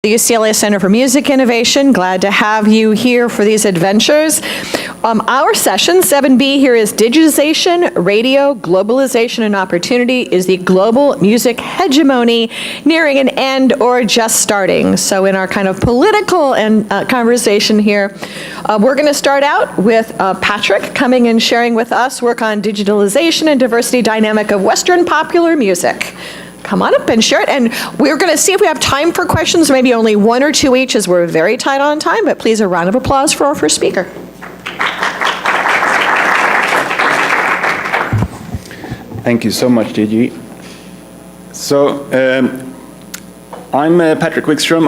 The UCLA Center for Music Innovation. Glad to have you here for these adventures. Our session, 7B here, is Digitization, Radio, Globalization, and Opportunity. Is the global music hegemony nearing an end or just starting? So in our kind of political and conversation here, we're going to start out with Patrick coming and sharing with us work on digitalization and diversity dynamic of Western popular music. Come on up and share it. And we're going to see if we have time for questions, maybe only one or two each, as we're very tight on time. But please, a round of applause for our first speaker. Thank you so much, Gigi. So, I'm Patrick Wickstrom.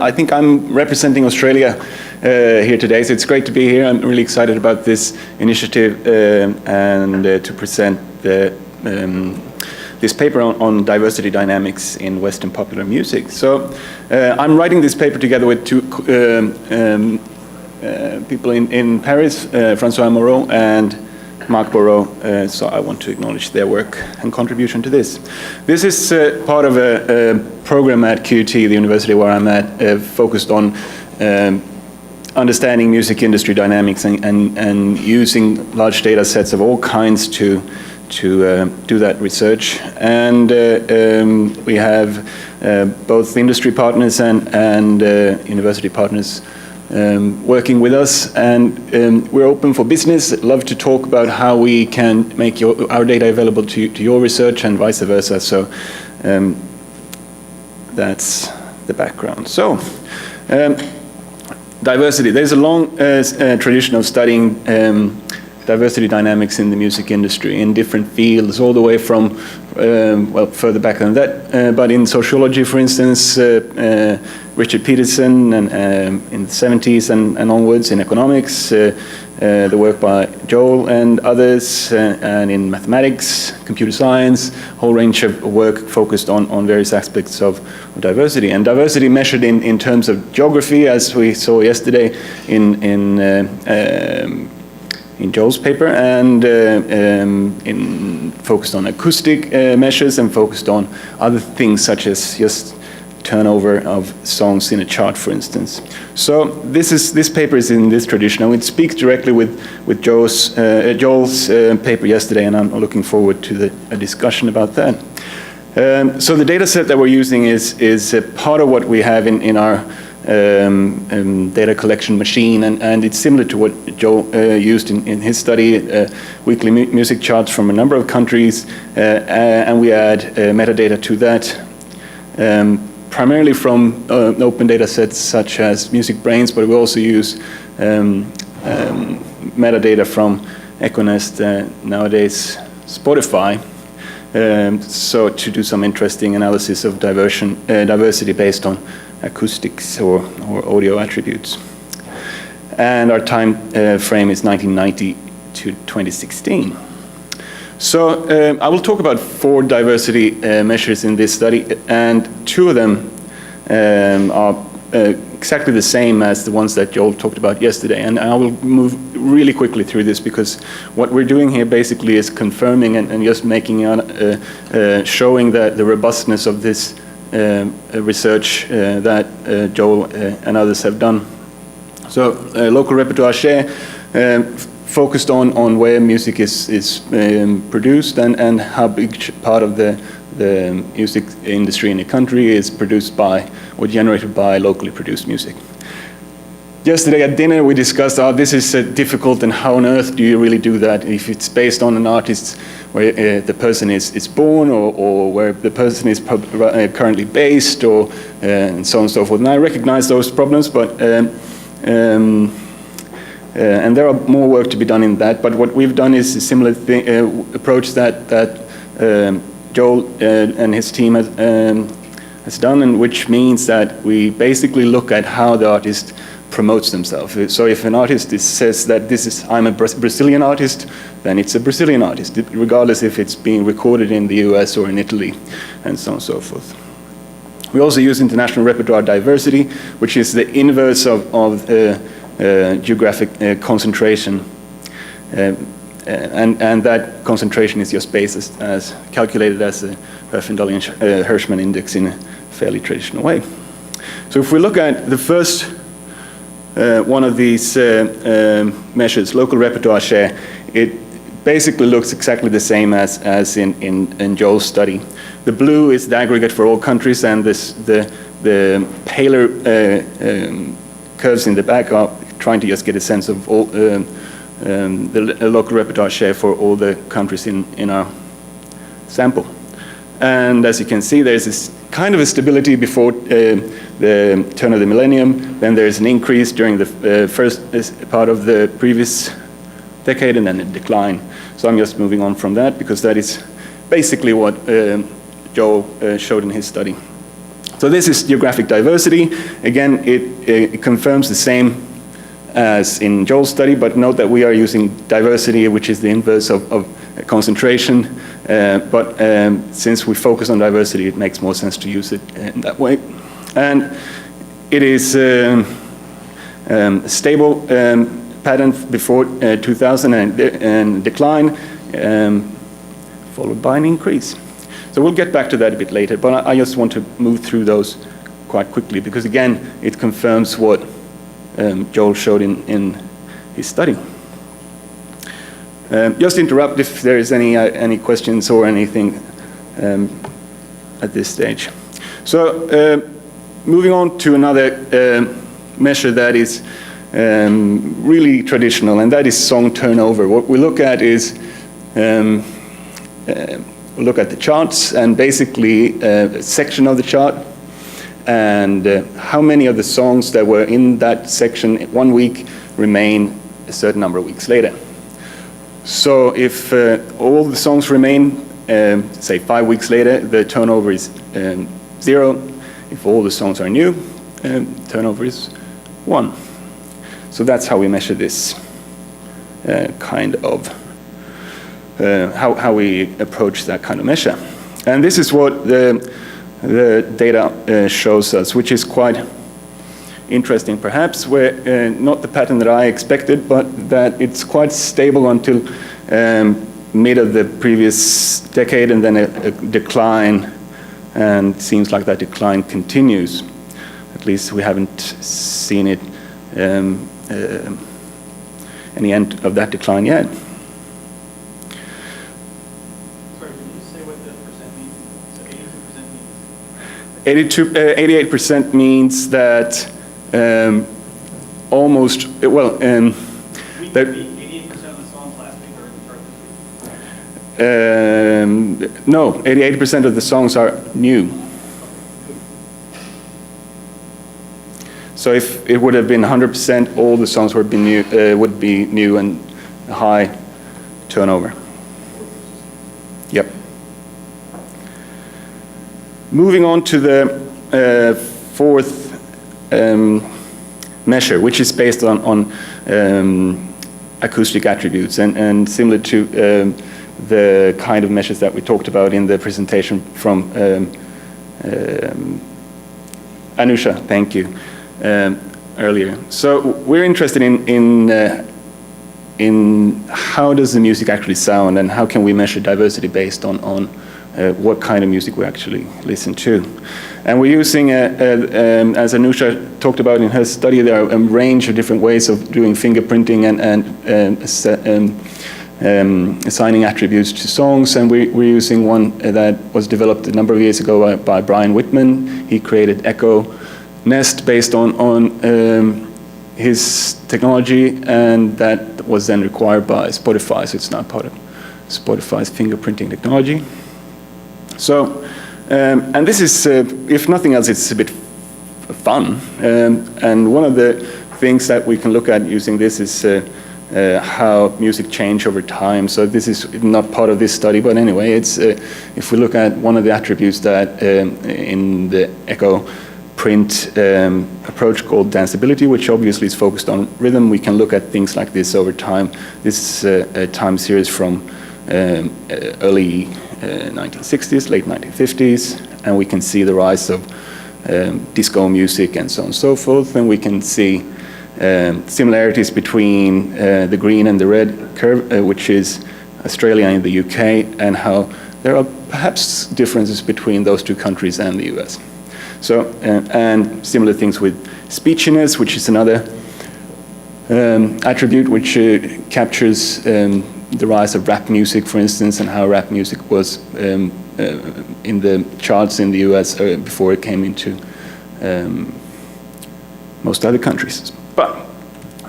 I think I'm representing Australia here today, so it's great to be here. I'm really excited about this initiative and to present this paper on diversity dynamics in Western popular music. So I'm writing this paper together with two people in Paris, Francois Moreau and Marc Bourreau, so I want to acknowledge their work and contribution to this. This is part of a program at QUT, the university where I'm at, focused on understanding music industry dynamics and using large data sets of all kinds to do that research. And we have both industry partners and university partners working with us, and we're open for business. Love to talk about how we can make our data available to your research and vice versa. So that's the background. So diversity. There's a long tradition of studying diversity dynamics in the music industry in different fields, all the way from, well, further back than that, but in sociology, for instance, Richard Peterson and, in the 70s and onwards, in economics, the work by Joel and others, and in mathematics, computer science, a whole range of work focused on various aspects of diversity. And diversity measured in terms of geography, as we saw yesterday in Joel's paper, and focused on acoustic measures and focused on other things such as just turnover of songs in a chart, for instance. So this paper is in this tradition, and it speaks directly with Joel's paper yesterday, and I'm looking forward to a discussion about that. So the data set that we're using is part of what we have in our data collection machine, and it's similar to what Joe used in his study, weekly music charts from a number of countries, and we add metadata to that, primarily from open data sets such as MusicBrainz, but we also use metadata from Equinest, nowadays Spotify, so to do some interesting analysis of diversity based on acoustics or audio attributes. And our time frame is 1990 to 2016. So I will talk about 4 diversity measures in this study, and 2 of them are exactly the same as the ones that Joel talked about yesterday. And I will move really quickly through this, because what we're doing here basically is confirming and just making showing the robustness of this research that Joel and others have done. So local repertoire share focused on where music is produced and how big part of the music industry in a country is produced by or generated by locally produced music. Yesterday at dinner we discussed, this is difficult, and how on earth do you really do that if it's based on an artist where the person is born, or where the person is currently based, or and so on and so forth. And I recognize those problems, but and there are more work to be done in that. But what we've done is a similar approach that Joel and his team has done, and which means that we basically look at how the artist promotes themselves. So if an artist says that I'm a Brazilian artist, then it's a Brazilian artist, regardless if it's being recorded in the US or in Italy, and so on and so forth. We also use international repertoire diversity, which is the inverse of geographic concentration. And that concentration is just based as calculated as a Herfindahl-Hirschman index in a fairly traditional way. So if we look at the first one of these measures, local repertoire share, it basically looks exactly the same as in Joel's study. The blue is the aggregate for all countries, and the paler curves in the back are trying to just get a sense of all the local repertoire share for all the countries in our sample. And as you can see, there's this kind of a stability before the turn of the millennium. Then there's an increase during the first part of the previous decade, and then a decline. So I'm just moving on from that because that is basically what Joel showed in his study. So this is geographic diversity. Again, it confirms the same as in Joel's study, but note that we are using diversity, which is the inverse of concentration. But since we focus on diversity, it makes more sense to use it in that way. And it is a stable pattern before 2000 and decline, followed by an increase. So we'll get back to that a bit later, but I just want to move through those quite quickly because, again, it confirms what Joel showed in his study. Just interrupt if there is any questions or anything at this stage. So moving on to another measure that is really traditional, and that is song turnover. What we look at is we look at the charts and basically a section of the chart and how many of the songs that were in that section 1 week remain a certain number of weeks later. So if all the songs remain, say 5 weeks later, the turnover is 0. If all the songs are new, turnover is 1. So that's how we measure this kind of how we approach that kind of measure. And this is what the data shows us, which is quite interesting perhaps, where not the pattern that I expected, but that it's quite stable until mid of the previous decade, and then a decline, and it seems like that decline continues. At least we haven't seen it any end of that decline yet. Sorry, can you say what the percent means? So 88% means that almost, well, We could be 88% of the songs last week or in the chart this week? no, 88% of the songs are new. So if it would have been 100%, all the songs would be new and high turnover. Yep. Moving on to the fourth measure, which is based on acoustic attributes and similar to the kind of measures that we talked about in the presentation from Anusha, thank you, earlier. So we're interested in how does the music actually sound, and how can we measure diversity based on what kind of music we actually listen to. And we're using, as Anusha talked about in her study, there are a range of different ways of doing fingerprinting and assigning attributes to songs, and we're using one that was developed a number of years ago by Brian Whitman. He created Echo Nest based on his technology, and that was then required by Spotify, so it's now part of Spotify's fingerprinting technology. So, and this is, if nothing else, it's a bit fun. And one of the things that we can look at using this is how music change over time. So this is not part of this study, but anyway, it's if we look at one of the attributes that in the Echo print approach called danceability, which obviously is focused on rhythm, we can look at things like this over time. This is a time series from early 1960s, late 1950s, and we can see the rise of disco music and so on and so forth, and we can see similarities between the green and the red curve, which is Australia and the UK, and how there are perhaps differences between those two countries and the US. So, and similar things with speechiness, which is another attribute which captures the rise of rap music, for instance, and how rap music was in the charts in the US before it came into most other countries. But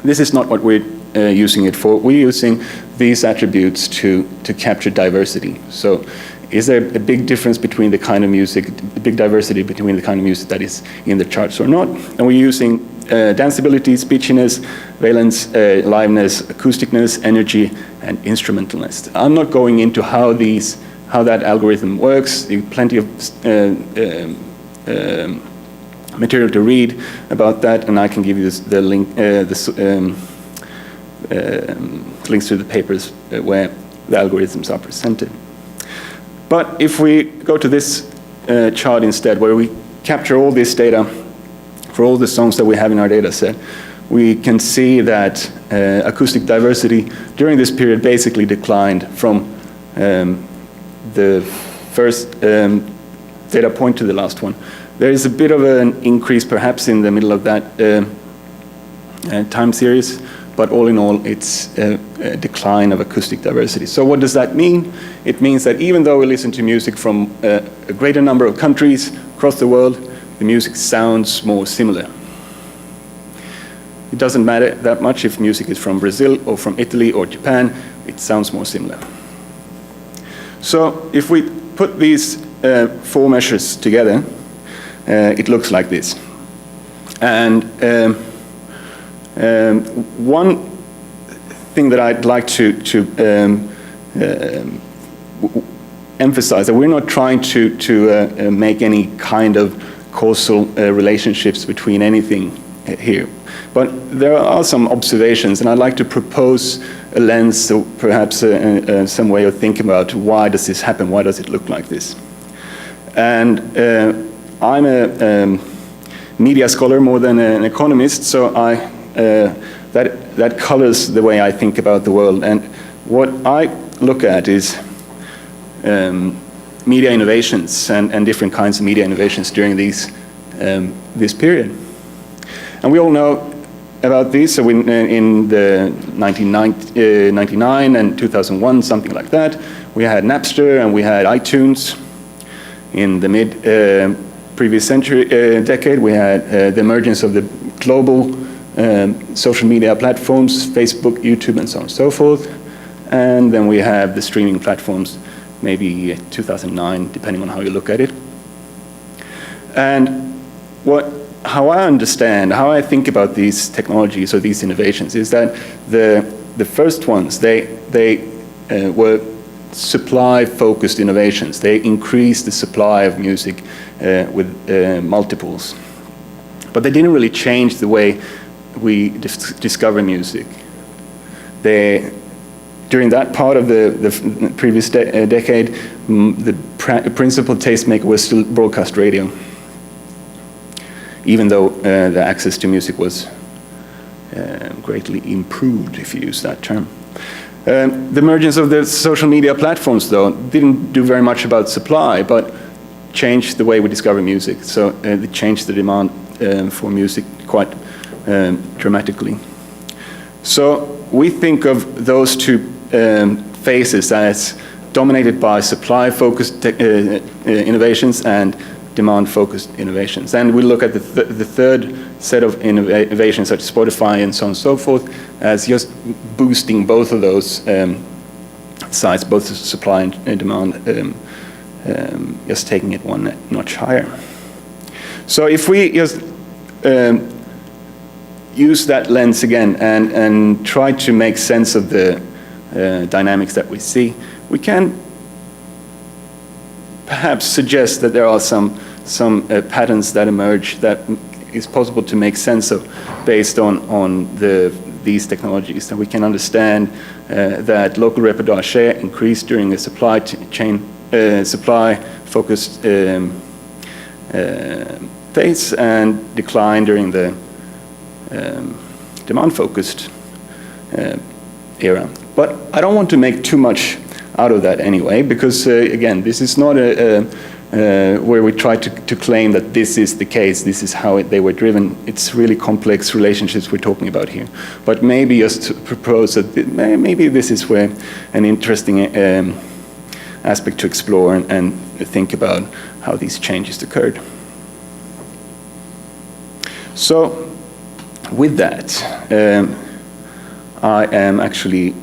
this is not what we're using it for. We're using these attributes to capture diversity. So is there a big difference between the kind of music, a big diversity between the kind of music that is in the charts or not? And we're using danceability, speechiness, valence, liveness, acousticness, energy, and instrumentalness. I'm not going into how that algorithm works. There's plenty of material to read about that, and I can give you the link, links to the papers where the algorithms are presented. But if we go to this chart instead, where we capture all this data for all the songs that we have in our data set, we can see that acoustic diversity during this period basically declined from the first data point to the last one. There is a bit of an increase perhaps in the middle of that time series, but all in all, it's a decline of acoustic diversity. So what does that mean? It means that even though we listen to music from a greater number of countries across the world, the music sounds more similar. It doesn't matter that much if music is from Brazil or from Italy or Japan, it sounds more similar. So if we put these four measures together, it looks like this. And one thing that I'd like to emphasize, that we're not trying to make any kind of causal relationships between anything here. But there are some observations, and I'd like to propose a lens, so perhaps some way of thinking about why does this happen, why does it look like this. And I'm a media scholar more than an economist, so that colors the way I think about the world. And what I look at is media innovations and different kinds of media innovations during this period. And we all know about these. So in the 1999 and 2001, something like that, we had Napster and we had iTunes. In the mid previous century decade, we had the emergence of the global social media platforms, Facebook, YouTube, and so on and so forth. And then we have the streaming platforms, maybe 2009, depending on how you look at it. And how I understand, how I think about these technologies or these innovations is that the first ones, they were supply-focused innovations. They increased the supply of music with multiples. But they didn't really change the way we discover music. During that part of the previous decade, the principal tastemaker was still broadcast radio, even though the access to music was greatly improved, if you use that term. The emergence of the social media platforms, though, didn't do very much about supply, but changed the way we discover music. So they changed the demand for music quite dramatically. So we think of those two phases as dominated by supply-focused innovations and demand-focused innovations. And we look at the third set of innovations, such as Spotify and so on and so forth, as just boosting both of those sides, both the supply and demand, just taking it one notch higher. So if we just use that lens again and try to make sense of the dynamics that we see, we can perhaps suggest that there are some patterns that emerge that is possible to make sense of based on these technologies. And we can understand that local repertoire share increased during the supply-focused phase and decline during the demand-focused era. But I don't want to make too much out of that anyway, because again, this is not a where we try to claim that this is the case, this is how they were driven. It's really complex relationships we're talking about here. But maybe just to propose that maybe this is where an interesting aspect to explore and think about how these changes occurred. So with that, I am actually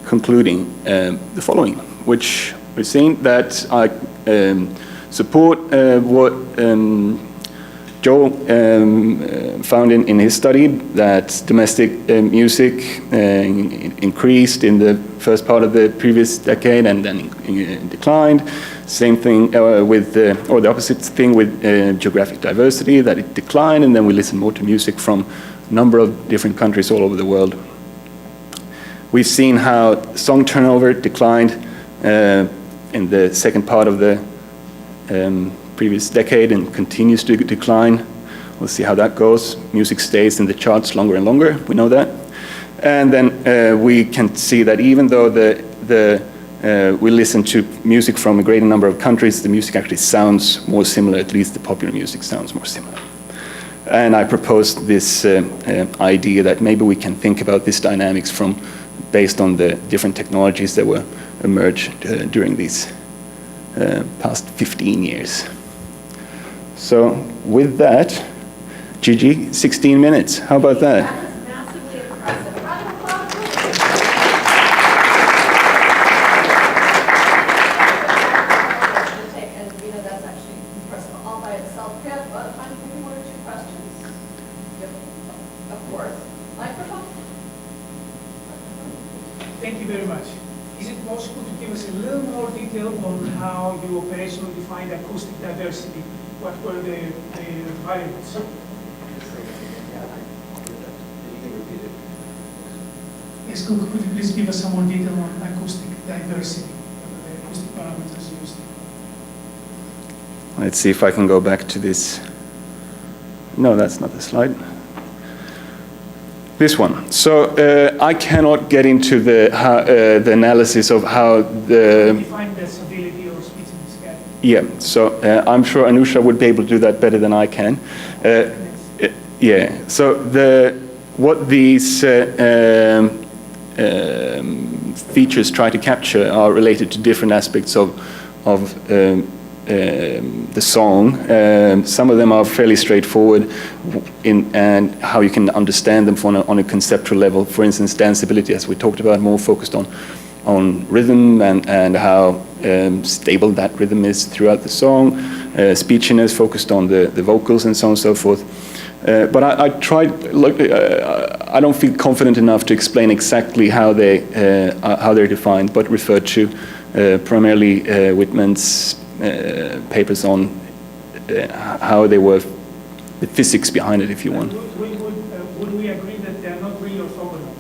concluding the following, which we're seeing that I support what Joe found in his study, that domestic music increased in the first part of the previous decade and then declined. Same thing with, or the opposite thing with geographic diversity, that it declined, and then we listen more to music from a number of different countries all over the world. We've seen how song turnover declined in the second part of the previous decade and continues to decline. We'll see how that goes. Music stays in the charts longer and longer, we know that. And then we can see that even though we listen to music from a greater number of countries, the music actually sounds more similar, at least the popular music sounds more similar. And I proposed this idea that maybe we can think about this dynamics based on the different technologies that were emerged during these past 15 years. So with that, Gigi, 16 minutes. How about that? That was massively impressive. Round of applause. And you know, that's actually impressive all by itself. Do you have time for one or two questions? Yep. Of course. Microphone? Thank you very much. Is it possible to give us a little more detail on how you operationally defined acoustic diversity? What were the variables? Yes, could you please give us some more detail on acoustic diversity, the acoustic parameters used? Let's see if I can go back to this. No, that's not the slide. This one. So I cannot get into the analysis of how the... Define the stability of speech in the sky. Yeah, so I'm sure Anusha would be able to do that better than I can. Yeah, so what these features try to capture are related to different aspects of the song. Some of them are fairly straightforward and how you can understand them on a conceptual level. For instance, danceability, as we talked about, more focused on rhythm and how stable that rhythm is throughout the song. Speechiness focused on the vocals and so on and so forth. But I tried. I don't feel confident enough to explain exactly how they're defined, but refer to primarily Whitman's papers on how they were, the physics behind it, if you want. Would we agree that they are not really orthogonal?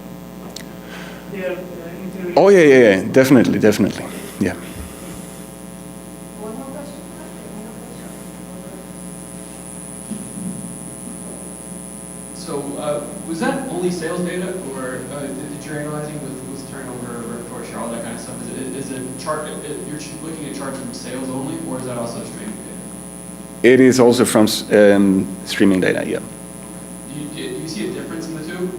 They are interior. Oh yeah, definitely, yeah. One more question? So was that only sales data, or did your analyzing with turnover, repertoire share, all that kind of stuff? Is it chart? You're looking at charts from sales only, or is that also streaming data? It is also from streaming data, yeah. Do you see a difference in the two?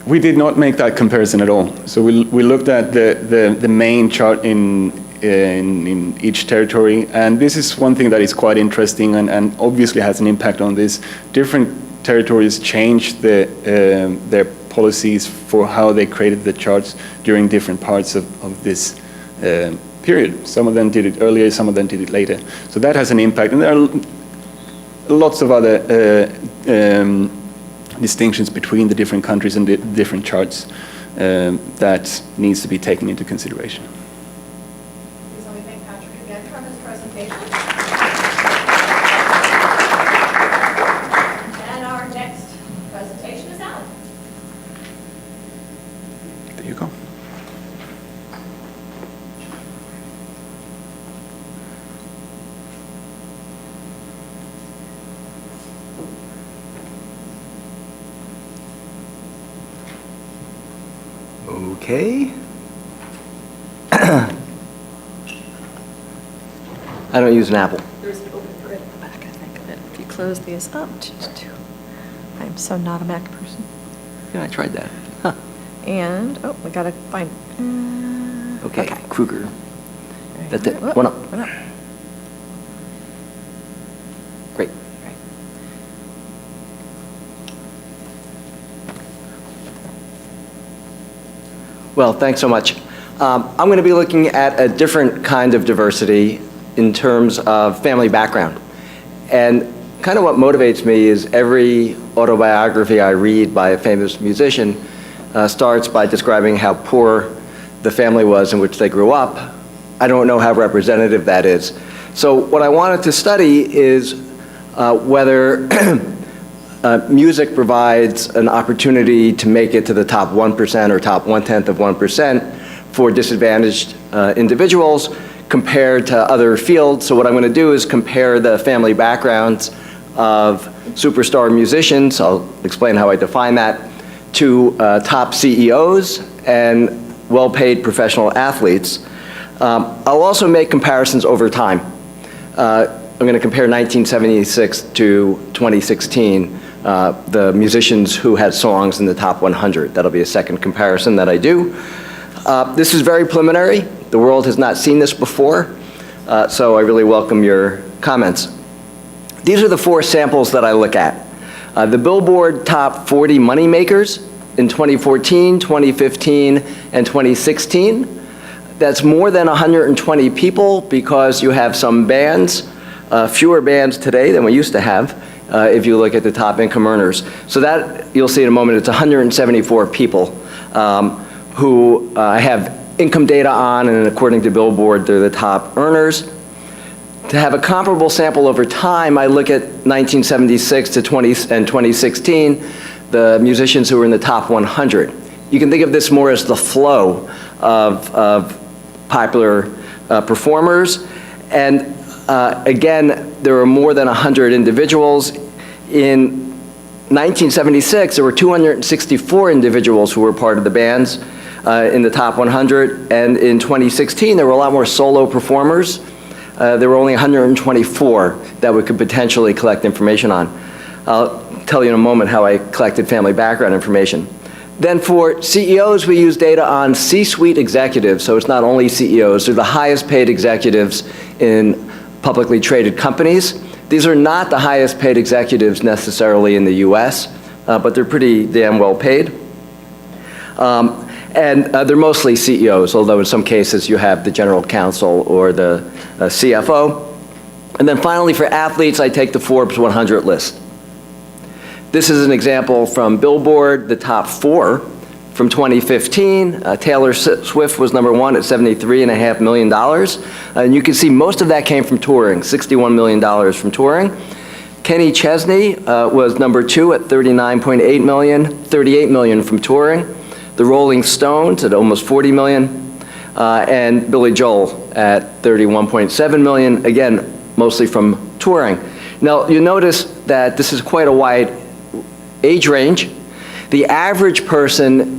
We did not make that comparison at all. So we looked at the main chart in each territory, and this is one thing that is quite interesting and obviously has an impact on this. Different territories changed their policies for how they created the charts during different parts of this period. Some of them did it earlier, some of them did it later. So that has an impact, and there are lots of other distinctions between the different countries and the different charts that needs to be taken into consideration. Please let me thank Patrick again for his presentation. And our next presentation is Alan. There you go. Okay. I don't use an Apple. There's an open grid in the back, I think, that if you close these up, I'm so not a Mac person. Yeah, I tried that. Huh. And, oh, we gotta find, Okay, okay. Krueger. That's it. Whoop, One up. one up. Great. Well, thanks so much. I'm going to be looking at a different kind of diversity in terms of family background. And kind of what motivates me is every autobiography I read by a famous musician starts by describing how poor the family was in which they grew up. I don't know how representative that is. So what I wanted to study is whether music provides an opportunity to make it to the top 1% or top 1/10 of 1% for disadvantaged individuals compared to other fields. So what I'm going to do is compare the family backgrounds of superstar musicians, I'll explain how I define that, to top CEOs and well-paid professional athletes. I'll also make comparisons over time. I'm going to compare 1976 to 2016, the musicians who had songs in the top 100. That'll be a second comparison that I do. This is very preliminary. The world has not seen this before, so I really welcome your comments. These are the 4 samples that I look at. The Billboard Top 40 Moneymakers in 2014, 2015, and 2016. That's more than 120 people because you have some bands, fewer bands today than we used to have, if you look at the top income earners. So that, you'll see in a moment, it's 174 people who I have income data on, and according to Billboard, they're the top earners. To have a comparable sample over time, I look at 1976 to 2016, the musicians who were in the top 100. You can think of this more as the flow of popular performers. And again, there were more than 100 individuals. In 1976, there were 264 individuals who were part of the bands in the top 100. And in 2016, there were a lot more solo performers. There were only 124 that we could potentially collect information on. I'll tell you in a moment how I collected family background information. Then for CEOs, we use data on C-suite executives, so it's not only CEOs, they're the highest paid executives in publicly traded companies. These are not the highest paid executives necessarily in the US, but they're pretty damn well paid. And they're mostly CEOs, although in some cases you have the general counsel or the CFO. And then finally for athletes, I take the Forbes 100 list. This is an example from Billboard, the top 4 from 2015. Taylor Swift was number 1 at $73.5 million. And you can see most of that came from touring, $61 million from touring. Kenny Chesney was number 2 at $39.8 million, $38 million from touring. The Rolling Stones at almost $40 million. And Billy Joel at $31.7 million, again, mostly from touring. Now, you notice that this is quite a wide age range. The average person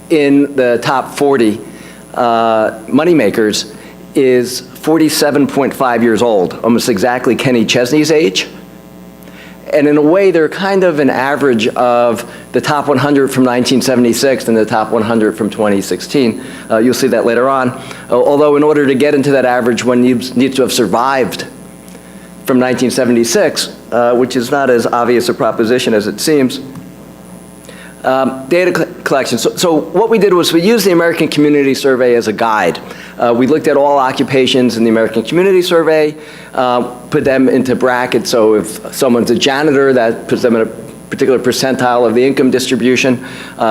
in the top 40 moneymakers is 47.5 years old, almost exactly Kenny Chesney's age. And in a way, they're kind of an average of the top 100 from 1976 and the top 100 from 2016. You'll see that later on. Although in order to get into that average, one needs to have survived from 1976, which is not as obvious a proposition as it seems. Data collection. So what we did was we used the American Community Survey as a guide. We looked at all occupations in the American Community Survey, put them into brackets. So if someone's a janitor, that puts them in a particular percentile of the income distribution.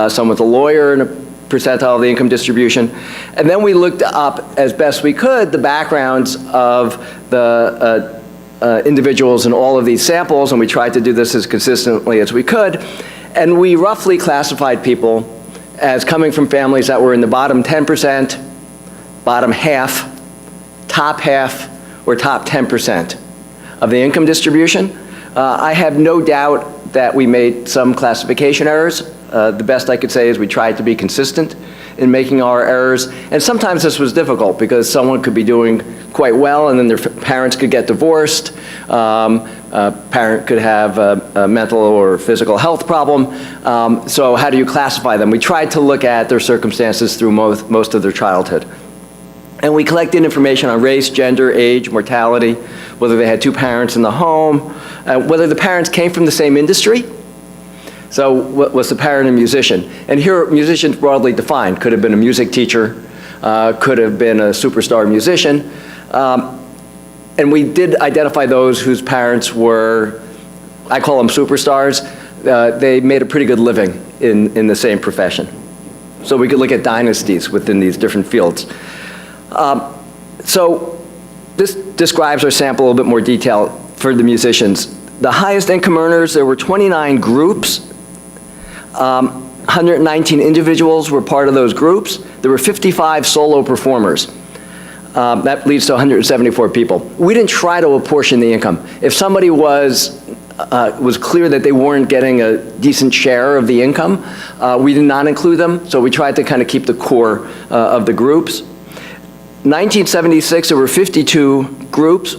Someone's a lawyer in a percentile of the income distribution. And then we looked up, as best we could, the backgrounds of the individuals in all of these samples, and we tried to do this as consistently as we could. And we roughly classified people as coming from families that were in the bottom 10%, bottom half, or top 10% of the income distribution. I have no doubt that we made some classification errors. The best I could say is we tried to be consistent in making our errors. And sometimes this was difficult because someone could be doing quite well and then their parents could get divorced. A parent could have a mental or physical health problem. So how do you classify them? We tried to look at their circumstances through most of their childhood. And we collected information on race, gender, age, mortality, whether they had two parents in the home, whether the parents came from the same industry. So was the parent a musician? And here, musicians broadly defined. Could have been a music teacher, could have been a superstar musician. And we did identify those whose parents were, I call them superstars. They made a pretty good living in the same profession. So we could look at dynasties within these different fields. So this describes our sample in a little bit more detail for the musicians. The highest income earners, there were 29 groups. 119 individuals were part of those groups. There were 55 solo performers. That leads to 174 people. We didn't try to apportion the income. If somebody was clear that they weren't getting a decent share of the income, we did not include them, so we tried to kind of keep the core of the groups. 1976, there were 52 groups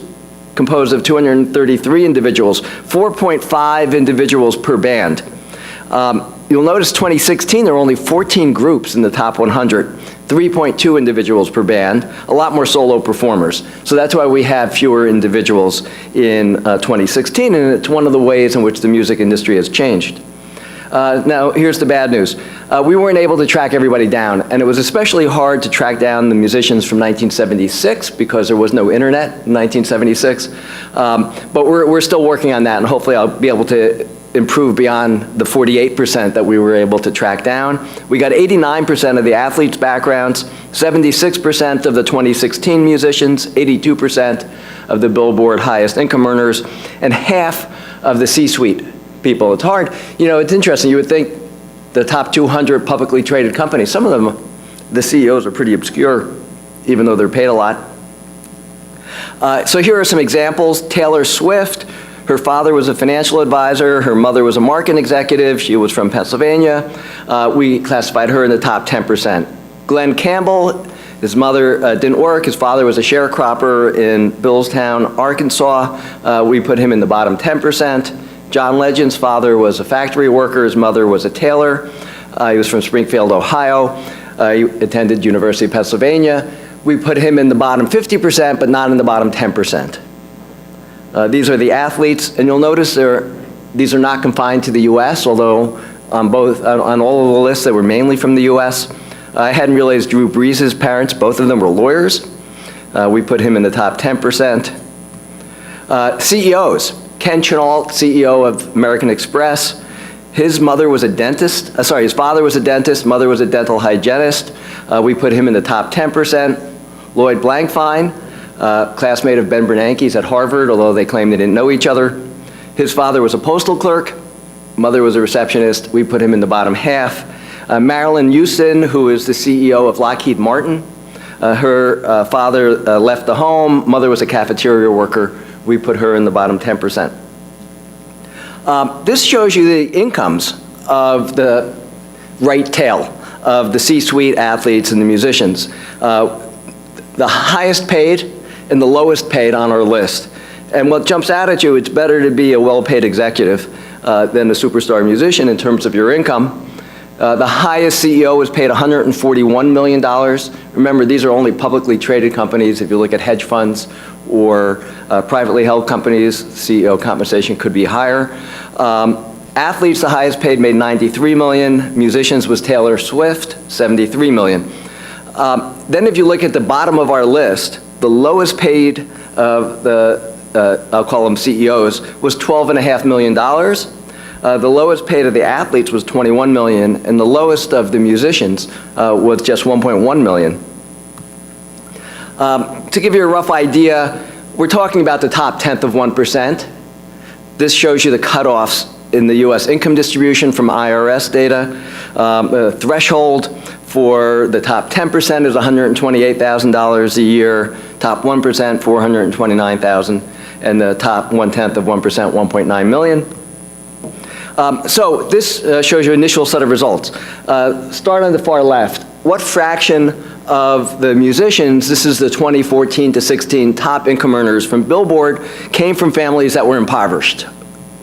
composed of 233 individuals, 4.5 individuals per band. You'll notice 2016, there were only 14 groups in the top 100, 3.2 individuals per band, a lot more solo performers. So that's why we have fewer individuals in 2016, and it's one of the ways in which the music industry has changed. Now, here's the bad news. We weren't able to track everybody down, and it was especially hard to track down the musicians from 1976 because there was no internet in 1976. But we're still working on that, and hopefully I'll be able to improve beyond the 48% that we were able to track down. We got 89% of the athletes' backgrounds, 76% of the 2016 musicians, 82% of the Billboard highest income earners, and half of the C-suite people. It's hard, you know, it's interesting. You would think the top 200 publicly traded companies, some of them, the CEOs are pretty obscure, even though they're paid a lot. So here are some examples. Taylor Swift, her father was a financial advisor, her mother was a marketing executive, she was from Pennsylvania. We classified her in the top 10%. Glenn Campbell, his mother didn't work, his father was a sharecropper in Billstown, Arkansas. We put him in the bottom 10%. John Legend's father was a factory worker, his mother was a tailor. He was from Springfield, Ohio. He attended University of Pennsylvania. We put him in the bottom 50%, but not in the bottom 10%. These are the athletes, and you'll notice these are not confined to the US, although on all of the lists they were mainly from the US. I hadn't realized Drew Brees' parents, both of them were lawyers. We put him in the top 10%. CEOs, Ken Chenault, CEO of American Express. His mother was a dentist, his father was a dentist, mother was a dental hygienist. We put him in the top 10%. Lloyd Blankfein, classmate of Ben Bernanke's at Harvard, although they claim they didn't know each other. His father was a postal clerk, mother was a receptionist. We put him in the bottom half. Marilyn Houston, who is the CEO of Lockheed Martin. Her father left the home, mother was a cafeteria worker. We put her in the bottom 10%. This shows you the incomes of the right tail of the C-suite athletes and the musicians. The highest paid and the lowest paid on our list. And what jumps out at you, it's better to be a well-paid executive than a superstar musician in terms of your income. The highest CEO was paid $141 million. Remember, these are only publicly traded companies. If you look at hedge funds or privately held companies, CEO compensation could be higher. Athletes, the highest paid, made $93 million. Musicians was Taylor Swift, $73 million. Then if you look at the bottom of our list, the lowest paid of the, I'll call them CEOs, was $12.5 million. The lowest paid of the athletes was $21 million, and the lowest of the musicians was just $1.1 million. To give you a rough idea, we're talking about the top 10th of 1%. This shows you the cutoffs in the US income distribution from IRS data. The threshold for the top 10% is $128,000 a year, top 1%, $429,000, and the top 1/10 of 1%, $1.9 million. So this shows you initial set of results. Start on the far left. What fraction of the musicians, this is the 2014 to 16 top income earners from Billboard, came from families that were impoverished?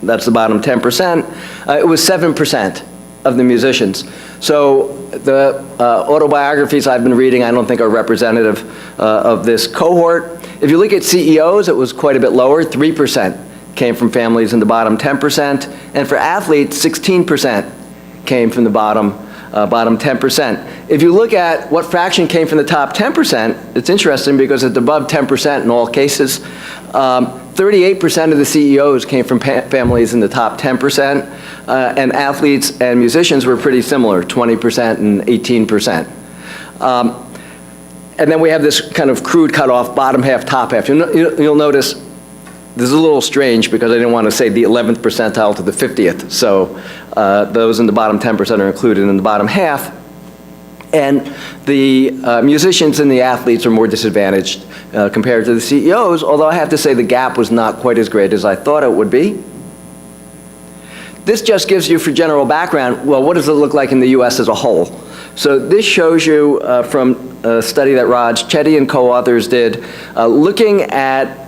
That's the bottom 10%. It was 7% of the musicians. So the autobiographies I've been reading I don't think are representative of this cohort. If you look at CEOs, it was quite a bit lower, 3% came from families in the bottom 10%, and for athletes, 16% came from the bottom 10%. If you look at what fraction came from the top 10%, it's interesting because it's above 10% in all cases. 38% of the CEOs came from families in the top 10%, and athletes and musicians were pretty similar, 20% and 18%. And then we have this kind of crude cutoff, bottom half, top half. You'll notice this is a little strange because I didn't want to say the 11th percentile to the 50th. So those in the bottom 10% are included in the bottom half. And the musicians and the athletes are more disadvantaged compared to the CEOs, although I have to say the gap was not quite as great as I thought it would be. This just gives you, for general background, well, what does it look like in the US as a whole? So this shows you from a study that Raj Chetty and co-authors did, looking at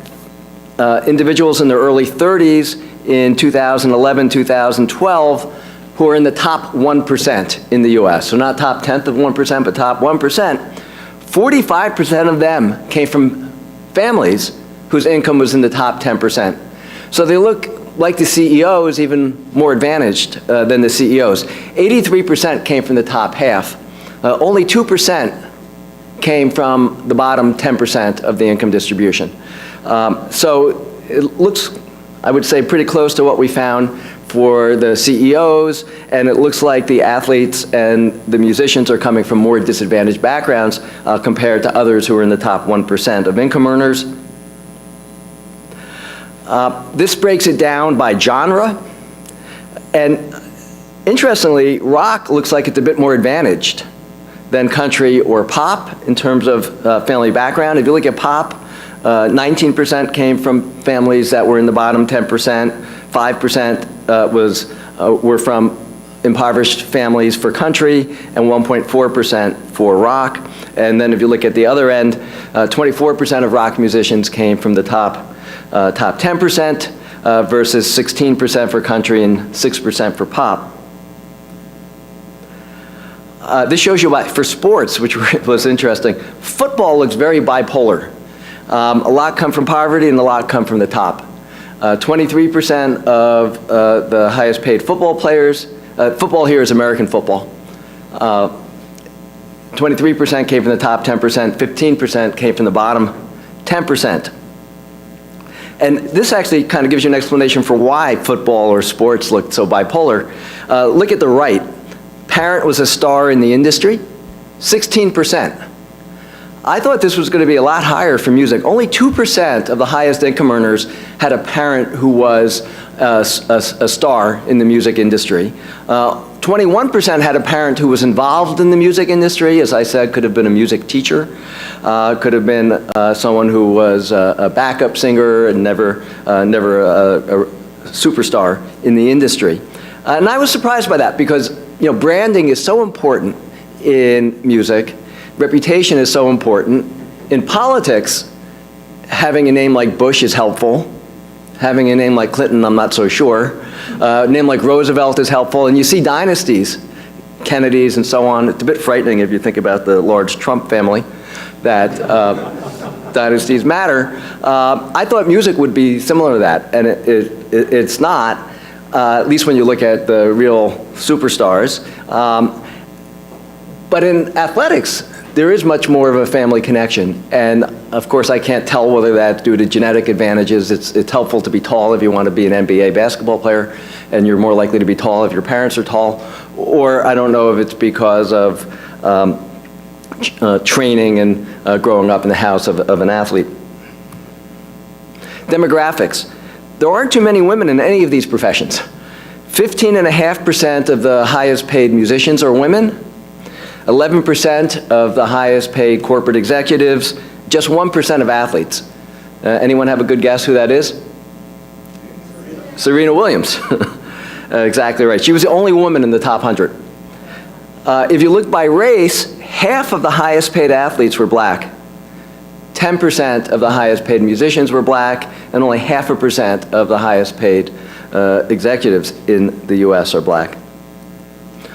individuals in their early 30s in 2011, 2012, who are in the top 1% in the US. So not top 10th of 1%, but top 1%. 45% of them came from families whose income was in the top 10%. So they look like the CEOs, even more advantaged than the CEOs. 83% came from the top half. Only 2% came from the bottom 10% of the income distribution. So it looks, I would say, pretty close to what we found for the CEOs, and it looks like the athletes and the musicians are coming from more disadvantaged backgrounds compared to others who are in the top 1% of income earners. This breaks it down by genre, and interestingly, rock looks like it's a bit more advantaged than country or pop in terms of family background. If you look at pop, 19% came from families that were in the bottom 10%, 5% were from impoverished families for country, and 1.4% for rock. And then if you look at the other end, 24% of rock musicians came from the top 10% versus 16% for country and 6% for pop. This shows you why, for sports, which was interesting, football looks very bipolar. A lot come from poverty and a lot come from the top. 23% of the highest paid football players, football here is American football, 23% came from the top 10%, 15% came from the bottom 10%. And this actually kind of gives you an explanation for why football or sports look so bipolar. Look at the right. Parent was a star in the industry, 16%. I thought this was going to be a lot higher for music. Only 2% of the highest income earners had a parent who was a star in the music industry. 21% had a parent who was involved in the music industry. As I said, could have been a music teacher, could have been someone who was a backup singer and never a superstar in the industry. And I was surprised by that because branding is so important in music. Reputation is so important. In politics, having a name like Bush is helpful. Having a name like Clinton, I'm not so sure. A name like Roosevelt is helpful. And you see dynasties, Kennedys and so on. It's a bit frightening if you think about the large Trump family, that dynasties matter. I thought music would be similar to that, and it's not, at least when you look at the real superstars. But in athletics, there is much more of a family connection. And of course, I can't tell whether that's due to genetic advantages. It's helpful to be tall if you want to be an NBA basketball player, and you're more likely to be tall if your parents are tall. Or I don't know if it's because of training and growing up in the house of an athlete. Demographics. There aren't too many women in any of these professions. 15.5% of the highest paid musicians are women. 11% of the highest paid corporate executives, just 1% of athletes. Anyone have a good guess who that is? Serena Williams. Exactly right. She was the only woman in the top 100. If you look by race, half of the highest paid athletes were black. 10% of the highest paid musicians were black, and only 0.5% of the highest paid executives in the US are black.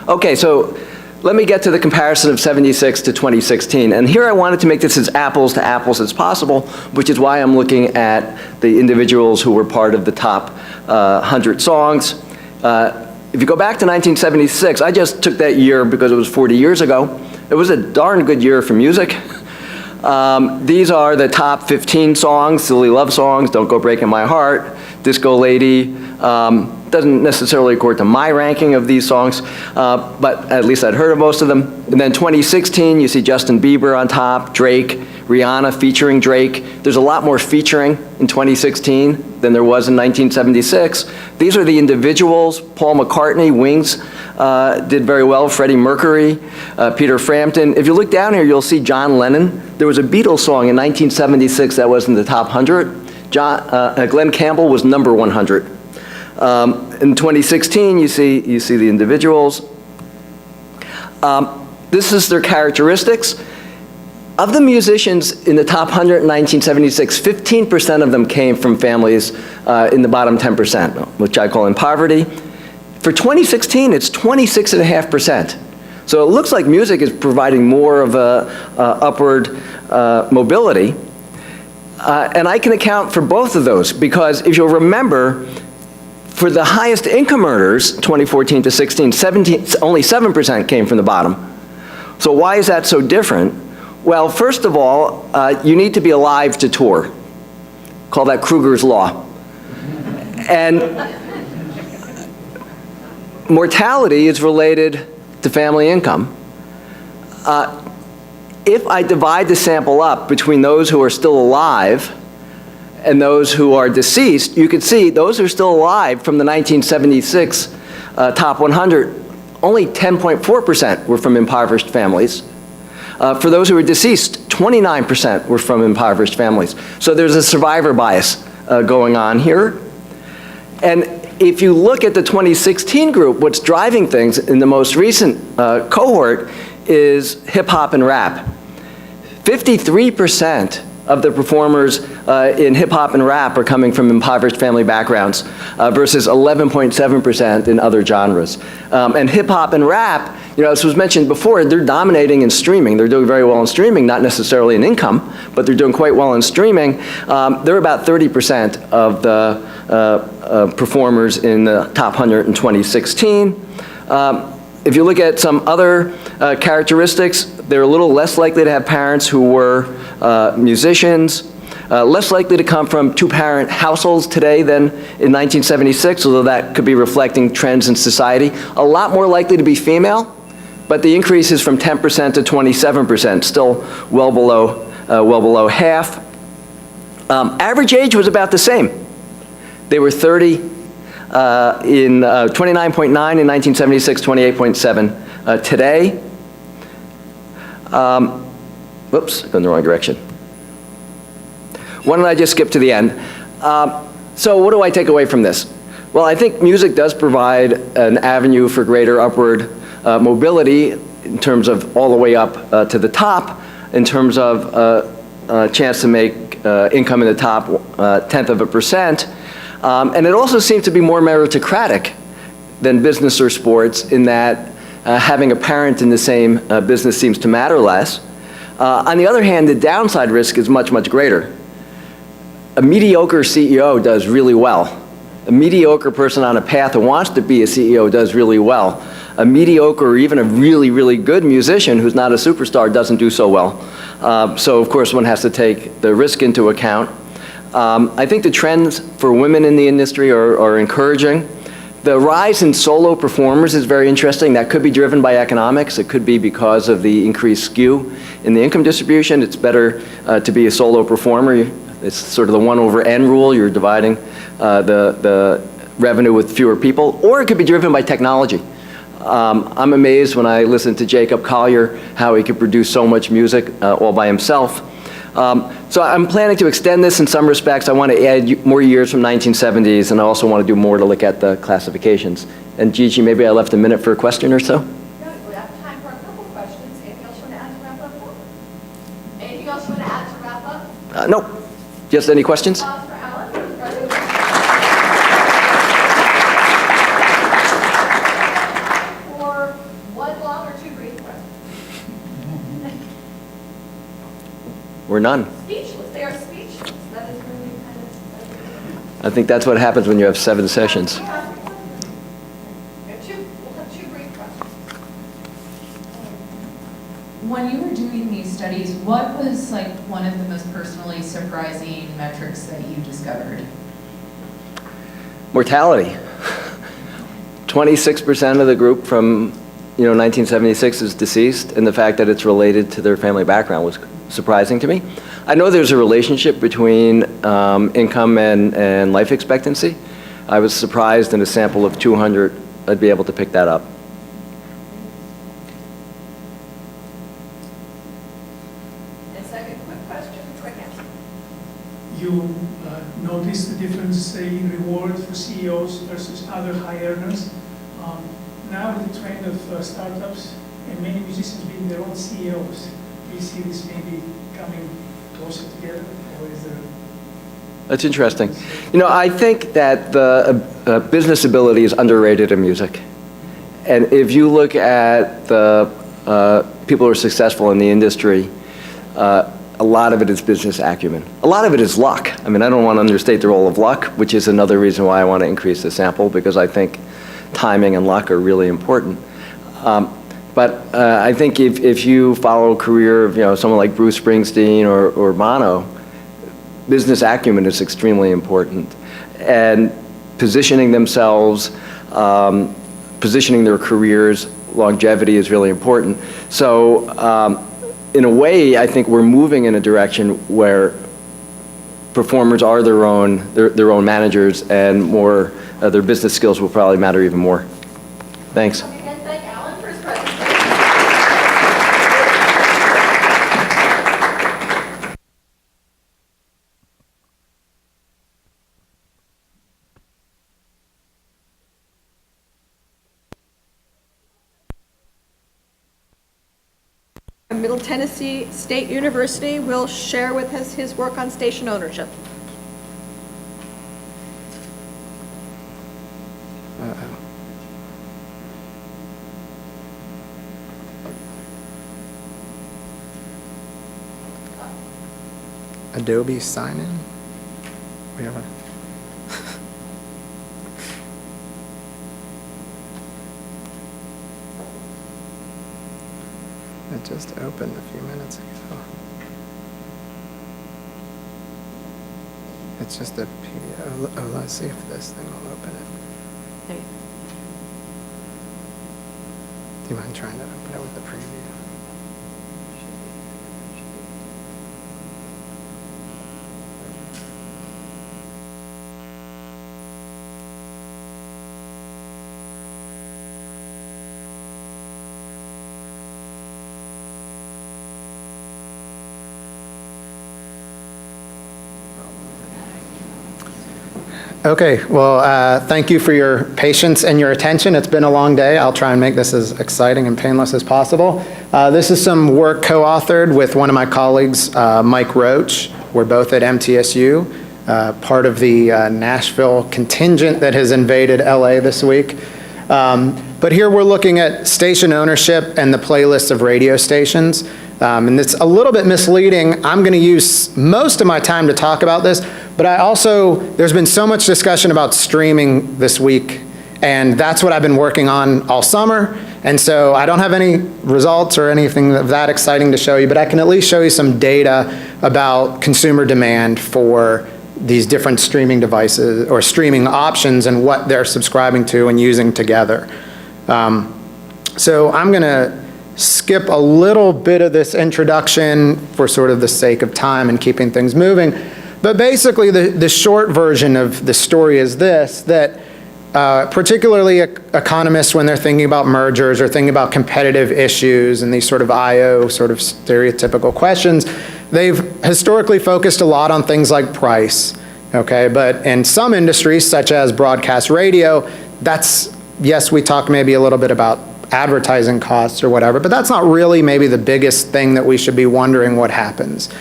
Okay, so let me get to the comparison of 76 to 2016. And here I wanted to make this as apples to apples as possible, which is why I'm looking at the individuals who were part of the top 100 songs. If you go back to 1976, I just took that year because it was 40 years ago. It was a darn good year for music. These are the top 15 songs, silly love songs, Don't Go Breaking My Heart, Disco Lady. Doesn't necessarily accord to my ranking of these songs, but at least I'd heard of most of them. And then 2016, you see Justin Bieber on top, Drake, Rihanna featuring Drake. There's a lot more featuring in 2016 than there was in 1976. These are the individuals. Paul McCartney, Wings, did very well. Freddie Mercury, Peter Frampton. If you look down here, you'll see John Lennon. There was a Beatles song in 1976 that was in the top 100. Glenn Campbell was number 100. In 2016, you see the individuals. This is their characteristics. Of the musicians in the top 100 in 1976, 15% of them came from families in the bottom 10%, which I call in poverty. For 2016, it's 26.5%. So it looks like music is providing more of a upward mobility. And I can account for both of those because if you'll remember, for the highest income earners, 2014 to 16, only 7% came from the bottom. So why is that so different? Well, first of all, you need to be alive to tour. Call that Krueger's Law. And mortality is related to family income. If I divide the sample up between those who are still alive and those who are deceased, you can see those who are still alive from the 1976 top 100, only 10.4% were from impoverished families. For those who were deceased, 29% were from impoverished families. So there's a survivor bias going on here. And if you look at the 2016 group, what's driving things in the most recent cohort is hip hop and rap. 53% of the performers in hip hop and rap are coming from impoverished family backgrounds versus 11.7% in other genres. And hip hop and rap, as was mentioned before, they're dominating in streaming. They're doing very well in streaming, not necessarily in income, but they're doing quite well in streaming. They're about 30% of the performers in the top 100 in 2016. If you look at some other characteristics, they're a little less likely to have parents who were musicians, less likely to come from two-parent households today than in 1976, although that could be reflecting trends in society. A lot more likely to be female, but the increase is from 10% to 27%, still well below half. Average age was about the same. They were 30 in 29.9 in 1976, 28.7 today. Whoops, going the wrong direction. Why don't I just skip to the end? So what do I take away from this? Well, I think music does provide an avenue for greater upward mobility in terms of all the way up to the top, in terms of a chance to make income in the top 0.1%. And it also seems to be more meritocratic than business or sports in that having a parent in the same business seems to matter less. On the other hand, the downside risk is much, much greater. A mediocre CEO does really well. A mediocre person on a path who wants to be a CEO does really well. A mediocre or even a really, really good musician who's not a superstar doesn't do so well. So of course one has to take the risk into account. I think the trends for women in the industry are encouraging. The rise in solo performers is very interesting. That could be driven by economics. It could be because of the increased skew in the income distribution. It's better to be a solo performer. It's sort of the 1/n rule. You're dividing the revenue with fewer people. Or it could be driven by technology. I'm amazed when I listen to Jacob Collier how he could produce so much music all by himself. So I'm planning to extend this in some respects. I want to add more years from 1970s, and I also want to do more to look at the classifications. And Gigi, maybe I left a minute for a question or so? No, we have time for a couple questions. Anything else you want to add to wrap up? Anything else you want to add to wrap up? No. Just any questions? For Alan, who's president. For one long or two brief questions. Or none? Speechless. They are speechless. That is really kind of. I think that's what happens when you have 7 sessions. We'll have two brief questions. When you were doing these studies, what was like one of the most personally surprising metrics that you discovered? Mortality. 26% of the group from 1976 is deceased, and the fact that it's related to their family background was surprising to me. I know there's a relationship between income and life expectancy. I was surprised in a sample of 200 I'd be able to pick that up. And second, quick question, quick answer. You notice the difference in reward for CEOs versus other high earners. Now with the trend of startups and many musicians being their own CEOs, do you see this maybe coming closer together, or is there? That's interesting. I think that the business ability is underrated in music. And if you look at the people who are successful in the industry, a lot of it is business acumen. A lot of it is luck. I mean, I don't want to understate the role of luck, which is another reason why I want to increase the sample, because I think timing and luck are really important. But I think if you follow a career of someone like Bruce Springsteen or Bono, business acumen is extremely important. And positioning themselves, positioning their careers, longevity is really important. So in a way, I think we're moving in a direction where performers are their own managers, and more their business skills will probably matter even more. Thanks. And thank Alan for his presentation. Middle Tennessee State University will share with us his work on station ownership. Adobe sign-in? We have a... It just opened a few minutes ago. It's just a PDF. Oh, let's see if this thing will open it. There you Do you mind trying to open it with the preview? Okay, well, thank you for your patience and your attention. It's been a long day. I'll try and make this as exciting and painless as possible. This is some work co-authored with one of my colleagues, Mike Roach. We're both at MTSU, part of the Nashville contingent that has invaded LA this week. But here we're looking at station ownership and the playlists of radio stations. And it's a little bit misleading. I'm going to use most of my time to talk about this, but there's been so much discussion about streaming this week, and that's what I've been working on all summer. And so I don't have any results or anything of that exciting to show you, but I can at least show you some data about consumer demand for these different streaming devices or streaming options and what they're subscribing to and using together. So I'm going to skip a little bit of this introduction for sort of the sake of time and keeping things moving. But basically, the short version of the story is this, that particularly economists when they're thinking about mergers or thinking about competitive issues and these sort of IO sort of stereotypical questions, they've historically focused a lot on things like price, okay? But in some industries, such as broadcast radio, yes, we talk maybe a little bit about advertising costs or whatever, but that's not really maybe the biggest thing that we should be wondering what happens.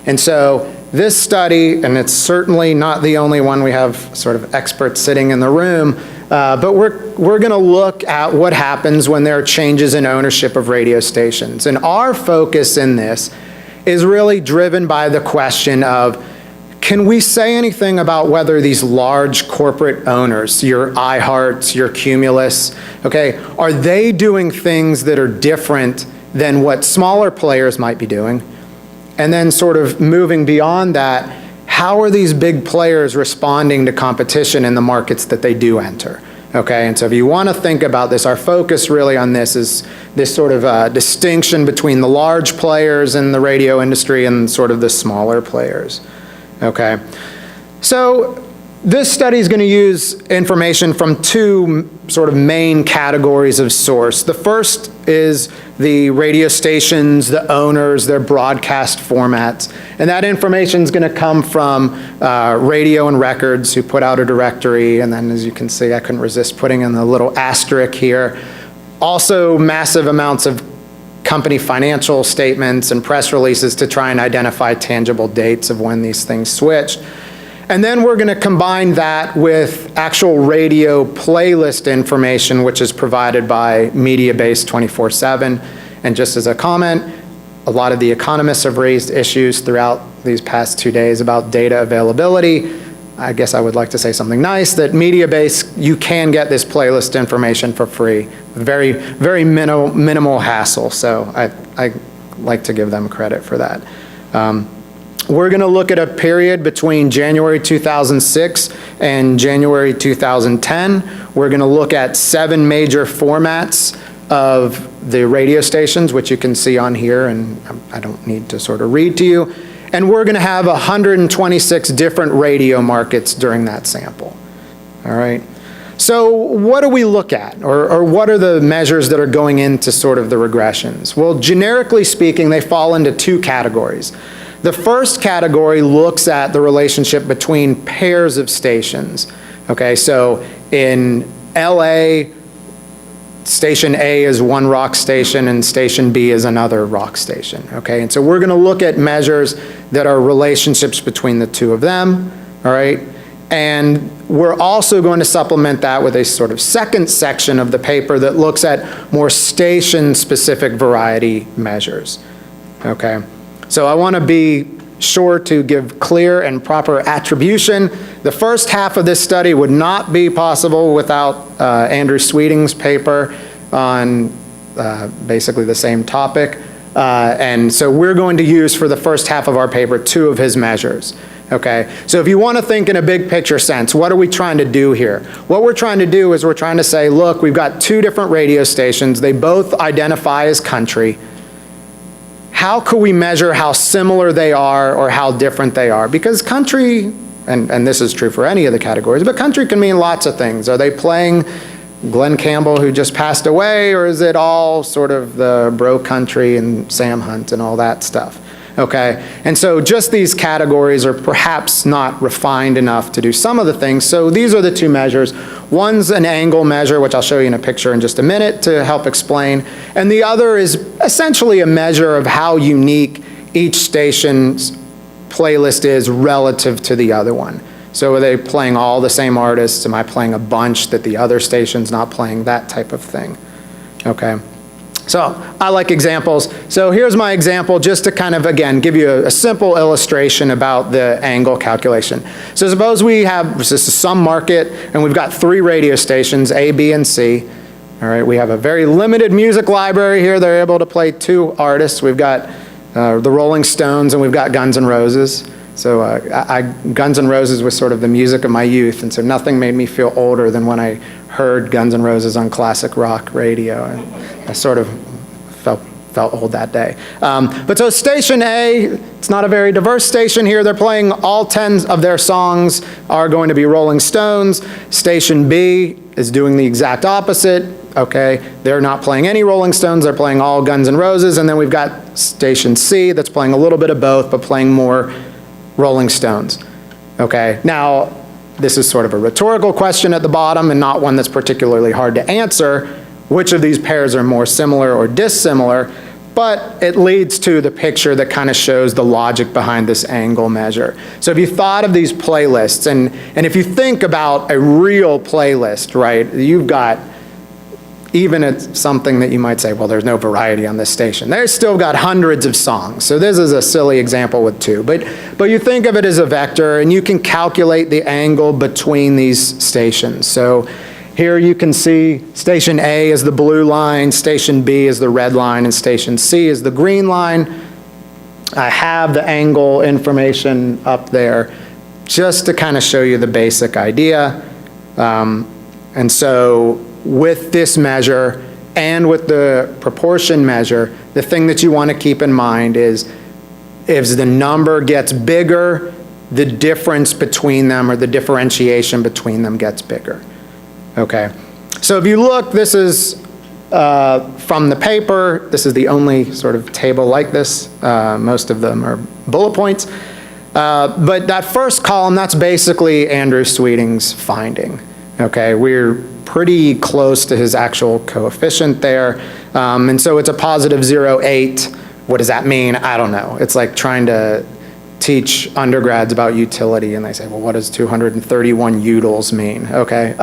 And so this study, and it's certainly not the only one, we have sort of experts sitting in the room, but we're going to look at what happens when there are changes in ownership of radio stations. And our focus in this is really driven by the question of, can we say anything about whether these large corporate owners, your iHearts, your Cumulus, okay, are they doing things that are different than what smaller players might be doing? And then sort of moving beyond that, how are these big players responding to competition in the markets that they do enter? Okay, and so if you want to think about this, our focus really on this is this sort of distinction between the large players in the radio industry and sort of the smaller players. Okay, so this study is going to use information from two sort of main categories of source. The first is the radio stations, the owners, their broadcast formats. And that information is going to come from Radio and Records, who put out a directory. And then, as you can see, I couldn't resist putting in the little asterisk here. Also, massive amounts of company financial statements and press releases to try and identify tangible dates of when these things switched. And then we're going to combine that with actual radio playlist information, which is provided by MediaBase 24/7. And just as a comment, a lot of the economists have raised issues throughout these past 2 days about data availability. I guess I would like to say something nice, that MediaBase, you can get this playlist information for free. Very, very minimal hassle, so I like to give them credit for that. We're going to look at a period between January 2006 and January 2010. We're going to look at 7 major formats of the radio stations, which you can see on here, and I don't need to sort of read to you. And we're going to have 126 different radio markets during that sample. All right. So what do we look at, or what are the measures that are going into sort of the regressions? Well, generically speaking, they fall into 2 categories. The first category looks at the relationship between pairs of stations. Okay, so in LA, station A is one rock station and station B is another rock station. Okay, and so we're going to look at measures that are relationships between the two of them. All right, and we're also going to supplement that with a sort of second section of the paper that looks at more station-specific variety measures. Okay. So I want to be sure to give clear and proper attribution. The first half of this study would not be possible without Andrew Sweeting's paper on basically the same topic. And so we're going to use for the first half of our paper 2 of his measures. Okay, so if you want to think in a big picture sense, what are we trying to do here? What we're trying to do is we're trying to say, look, we've got 2 different radio stations. They both identify as country. How can we measure how similar they are or how different they are? Because country, and this is true for any of the categories, but country can mean lots of things. Are they playing Glenn Campbell, who just passed away, or is it all sort of the bro country and Sam Hunt and all that stuff? Okay, and so just these categories are perhaps not refined enough to do some of the things. So these are the 2 measures. One's an angle measure, which I'll show you in a picture in just a minute to help explain. And the other is essentially a measure of how unique each station's playlist is relative to the other one. So are they playing all the same artists? Am I playing a bunch that the other station's not playing? That type of thing. Okay. So I like examples. So here's my example just to kind of, again, give you a simple illustration about the angle calculation. So suppose we have, this is some market, and we've got 3 radio stations, A, B, and C. All right, we have a very limited music library here. They're able to play 2 artists. We've got the Rolling Stones, and we've got Guns N' Roses. So Guns N' Roses was sort of the music of my youth, and so nothing made me feel older than when I heard Guns N' Roses on classic rock radio. I sort of felt felt old that day. But so station A, it's not a very diverse station here. They're playing all 10 of their songs are going to be Rolling Stones. Station B is doing the exact opposite. Okay, they're not playing any Rolling Stones. They're playing all Guns N' Roses. And then we've got station C that's playing a little bit of both, but playing more Rolling Stones. Okay, now this is sort of a rhetorical question at the bottom and not one that's particularly hard to answer. Which of these pairs are more similar or dissimilar? But it leads to the picture that kind of shows the logic behind this angle measure. So if you thought of these playlists, and if you think about a real playlist, right, you've got, even it's something that you might say, well, there's no variety on this station. They've still got hundreds of songs. So this is a silly example with 2. But you think of it as a vector, and you can calculate the angle between these stations. So here you can see station A is the blue line, station B is the red line, and station C is the green line. I have the angle information up there just to kind of show you the basic idea. And so with this measure and with the proportion measure, the thing that you want to keep in mind is if the number gets bigger, the difference between them or the differentiation between them gets bigger. Okay, so if you look, this is from the paper. This is the only sort of table like this. Most of them are bullet points. But that first column, that's basically Andrew Sweeting's finding. Okay, we're pretty close to his actual coefficient there. And so it's a positive 0.8. What does that mean? I don't know. It's like trying to teach undergrads about utility, and they say, well, what does 231 utils mean? Okay.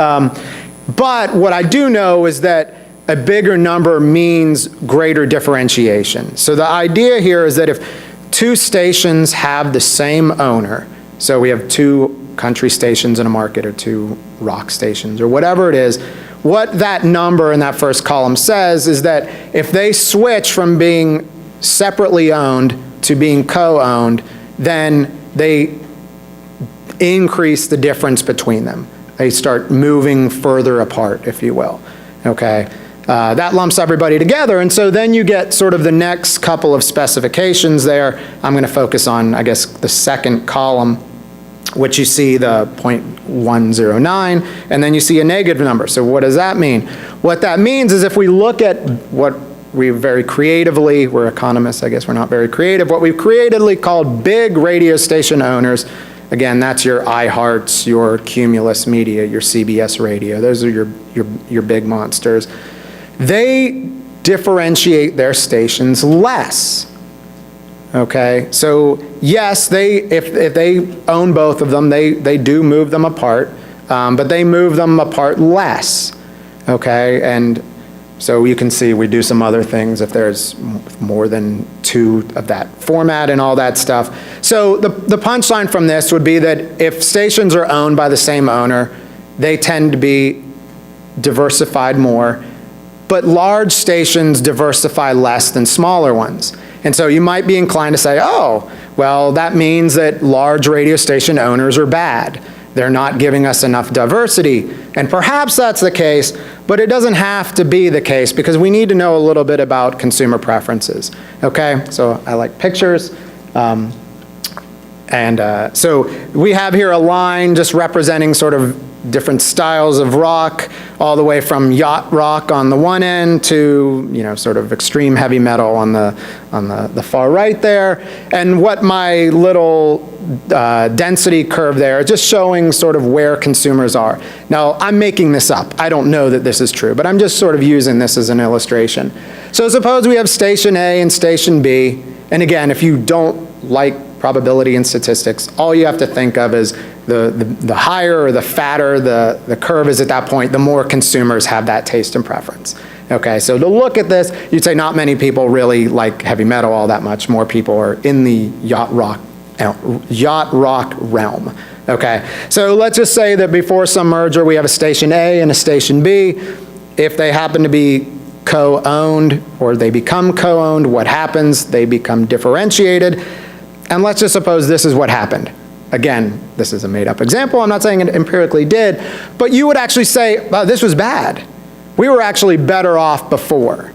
But what I do know is that a bigger number means greater differentiation. So the idea here is that if 2 stations have the same owner, so we have 2 country stations in a market or 2 rock stations or whatever it is, what that number in that first column says is that if they switch from being separately owned to being co-owned, then they increase the difference between them. They start moving further apart, if you will. Okay, that lumps everybody together, and so then you get sort of the next couple of specifications there. I'm going to focus on, I guess, the second column, which you see the 0.109, and then you see a negative number. So what does that mean? What that means is if we look at what we very creatively, we're economists, I guess we're not very creative, what we've creatively called big radio station owners. Again, that's your iHearts, your Cumulus Media, your CBS Radio. Those are your big monsters. They differentiate their stations less. Okay, so yes, if they own both of them, they do move them apart, but they move them apart less. Okay, and so you can see we do some other things if there's more than 2 of that format and all that stuff. So the punchline from this would be that if stations are owned by the same owner, they tend to be diversified more, but large stations diversify less than smaller ones. And so you might be inclined to say, oh, well, that means that large radio station owners are bad. They're not giving us enough diversity. And perhaps that's the case, but it doesn't have to be the case because we need to know a little bit about consumer preferences. Okay, so I like pictures. So we have here a line just representing sort of different styles of rock, all the way from yacht rock on the one end to, you know, sort of extreme heavy metal on the far right there. And what my little density curve there, just showing sort of where consumers are. Now, I'm making this up. I don't know that this is true, but I'm just sort of using this as an illustration. So suppose we have station A and station B. And again, if you don't like probability and statistics, all you have to think of is the higher or the fatter the curve is at that point, the more consumers have that taste and preference. Okay, so to look at this, you'd say not many people really like heavy metal all that much. More people are in the yacht rock realm. Okay, so let's just say that before some merger, we have a station A and a station B. If they happen to be co-owned or they become co-owned, what happens? They become differentiated. And let's just suppose this is what happened. Again, this is a made-up example. I'm not saying it empirically did, but you would actually say, well, this was bad. We were actually better off before.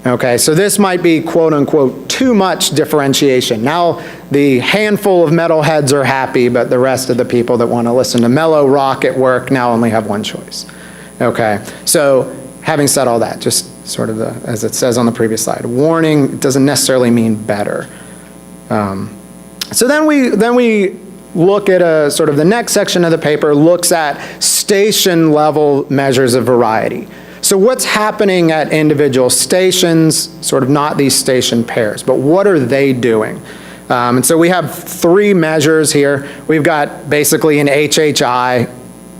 Okay, so this might be quote unquote too much differentiation. Now the handful of metalheads are happy, but the rest of the people that want to listen to mellow rock at work now only have one choice. Okay, so having said all that, just sort of as it says on the previous slide, warning doesn't necessarily mean better. So then we look at a sort of the next section of the paper looks at station level measures of variety. So what's happening at individual stations, sort of not these station pairs, but what are they doing? And so we have 3 measures here. We've got basically an HHI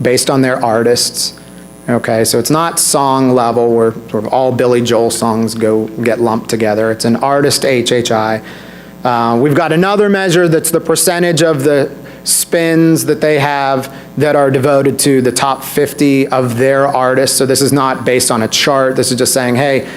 based on their artists. Okay, so it's not song level where sort of all Billy Joel songs get lumped together. It's an artist HHI. We've got another measure that's the percentage of the spins that they have that are devoted to the top 50 of their artists. So this is not based on a chart. This is just saying, hey,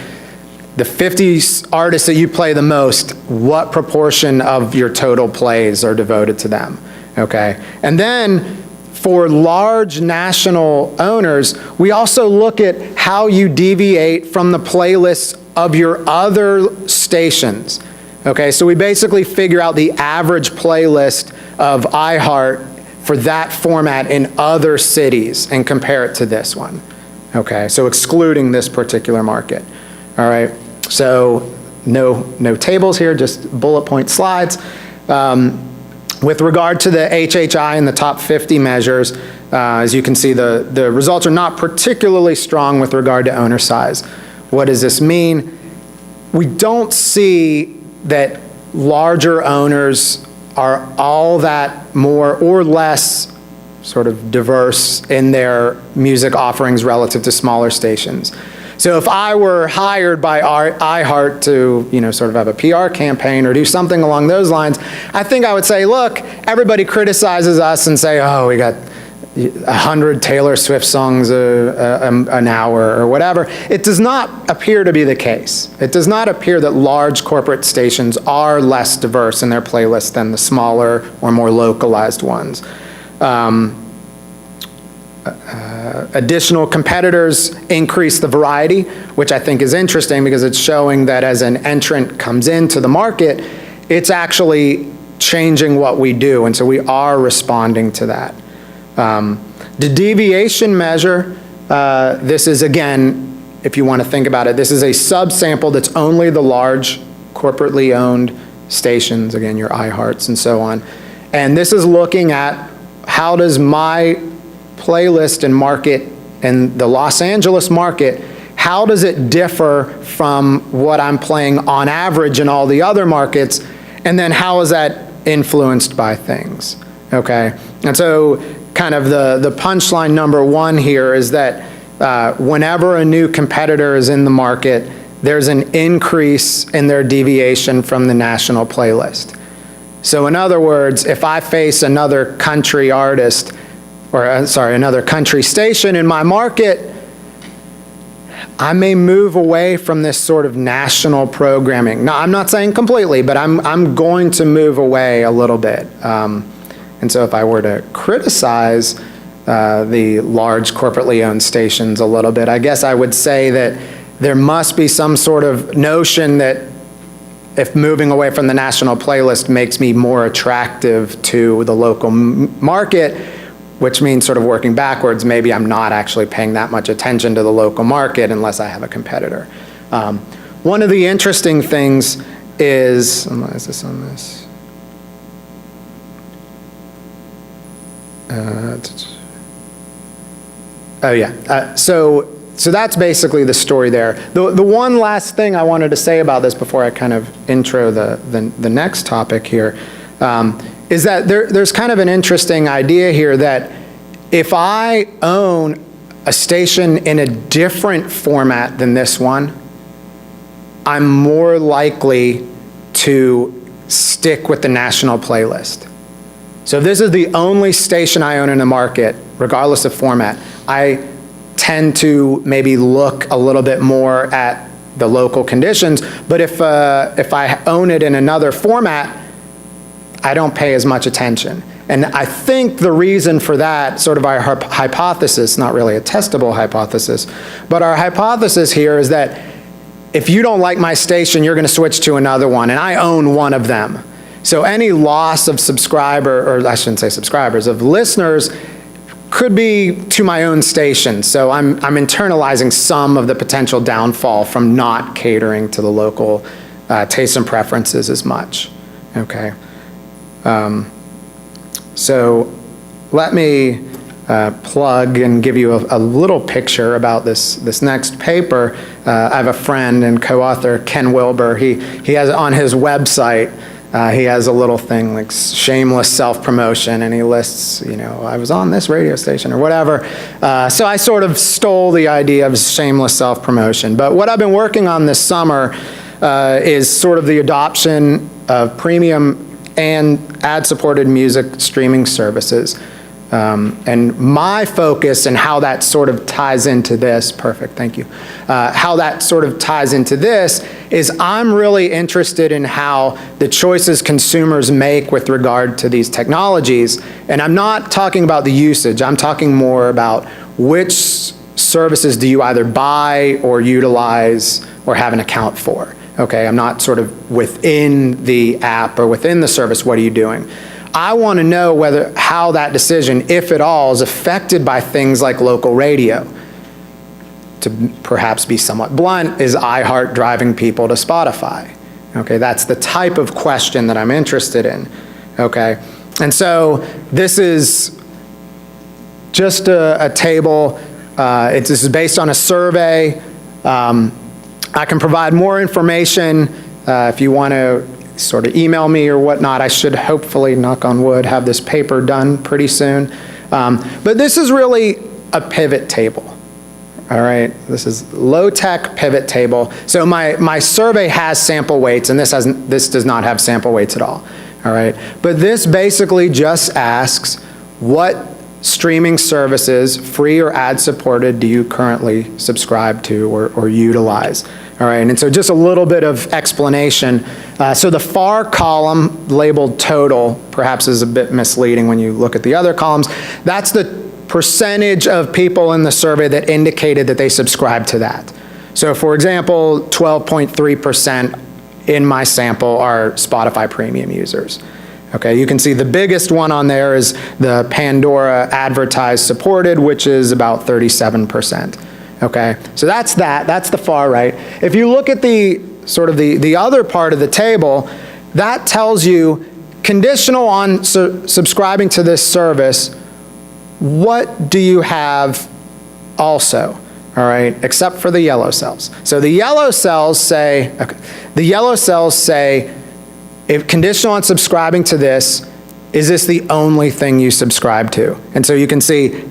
the 50 artists that you play the most, what proportion of your total plays are devoted to them? Okay, and then for large national owners, we also look at how you deviate from the playlists of your other stations. Okay, so we basically figure out the average playlist of iHeart for that format in other cities and compare it to this one. Okay, so excluding this particular market. All right, so no tables here, just bullet point slides. With regard to the HHI and the top 50 measures, as you can see, the results are not particularly strong with regard to owner size. What does this mean? We don't see that larger owners are all that more or less sort of diverse in their music offerings relative to smaller stations. So if I were hired by iHeart to, sort of have a PR campaign or do something along those lines, I think I would say, look, everybody criticizes us and say, oh, we got 100 Taylor Swift songs an hour or whatever. It does not appear to be the case. It does not appear that large corporate stations are less diverse in their playlists than the smaller or more localized ones. Additional competitors increase the variety, which I think is interesting because it's showing that as an entrant comes into the market, it's actually changing what we do, and so we are responding to that. The deviation measure, this is again, if you want to think about it, this is a subsample that's only the large corporately owned stations, again, your iHearts and so on. And this is looking at how does my playlist and market and the Los Angeles market, how does it differ from what I'm playing on average in all the other markets, and then how is that influenced by things, okay? And so kind of the punchline number 1 here is that whenever a new competitor is in the market, there's an increase in their deviation from the national playlist. So in other words, if I face another country artist, or sorry, another country station in my market, I may move away from this sort of national programming. Now, I'm not saying completely, but I'm going to move away a little bit. And so if I were to criticize the large corporately owned stations a little bit, I guess I would say that there must be some sort of notion that if moving away from the national playlist makes me more attractive to the local market, which means sort of working backwards, maybe I'm not actually paying that much attention to the local market unless I have a competitor. One of the interesting things is this on this? Oh yeah, so that's basically the story there. The one last thing I wanted to say about this before I kind of intro the next topic here is that there's kind of an interesting idea here that if I own a station in a different format than this one, I'm more likely to stick with the national playlist. So if this is the only station I own in the market, regardless of format, I tend to maybe look a little bit more at the local conditions. But if I own it in another format, I don't pay as much attention. And I think the reason for that, sort of our hypothesis, not really a testable hypothesis, but our hypothesis here is that if you don't like my station, you're going to switch to another one, and I own one of them. So any loss of or I shouldn't say subscribers, of listeners could be to my own station. So I'm internalizing some of the potential downfall from not catering to the local tastes and preferences as much, okay? So let me plug and give you a little picture about this next paper. I have a friend and co-author, Ken Wilbur. He has on his website, he has a little thing like shameless self-promotion, and he lists, I was on this radio station or whatever. So I sort of stole the idea of shameless self-promotion. But what I've been working on this summer is sort of the adoption of premium and ad-supported music streaming services. And my focus and how that sort of ties into this, perfect, thank you. How that sort of ties into this is I'm really interested in how the choices consumers make with regard to these technologies. And I'm not talking about the usage, I'm talking more about which services do you either buy or utilize or have an account for. Okay, I'm not sort of within the app or within the service, what are you doing? I want to know how that decision, if at all, is affected by things like local radio. To perhaps be somewhat blunt, is iHeart driving people to Spotify? Okay, that's the type of question that I'm interested in. Okay, and so this is just a table. This is based on a survey. I can provide more information if you want to sort of email me or whatnot. I should hopefully, knock on wood, have this paper done pretty soon. But this is really a pivot table. All right, this is low-tech pivot table. So my survey has sample weights, and this does not have sample weights at all. All right, but this basically just asks what streaming services, free or ad-supported, do you currently subscribe to or utilize? All right, and so just a little bit of explanation. So the far column labeled total perhaps is a bit misleading when you look at the other columns. That's the percentage of people in the survey that indicated that they subscribe to that. So for example, 12.3% in my sample are Spotify premium users. Okay, you can see the biggest one on there is the Pandora advertised supported, which is about 37%. Okay, so that's the far right. If you look at the sort of the other part of the table, that tells you conditional on subscribing to this service, what do you have also? All right, except for the yellow cells. So the yellow cells say, if conditional on subscribing to this, is this the only thing you subscribe to? And so you can see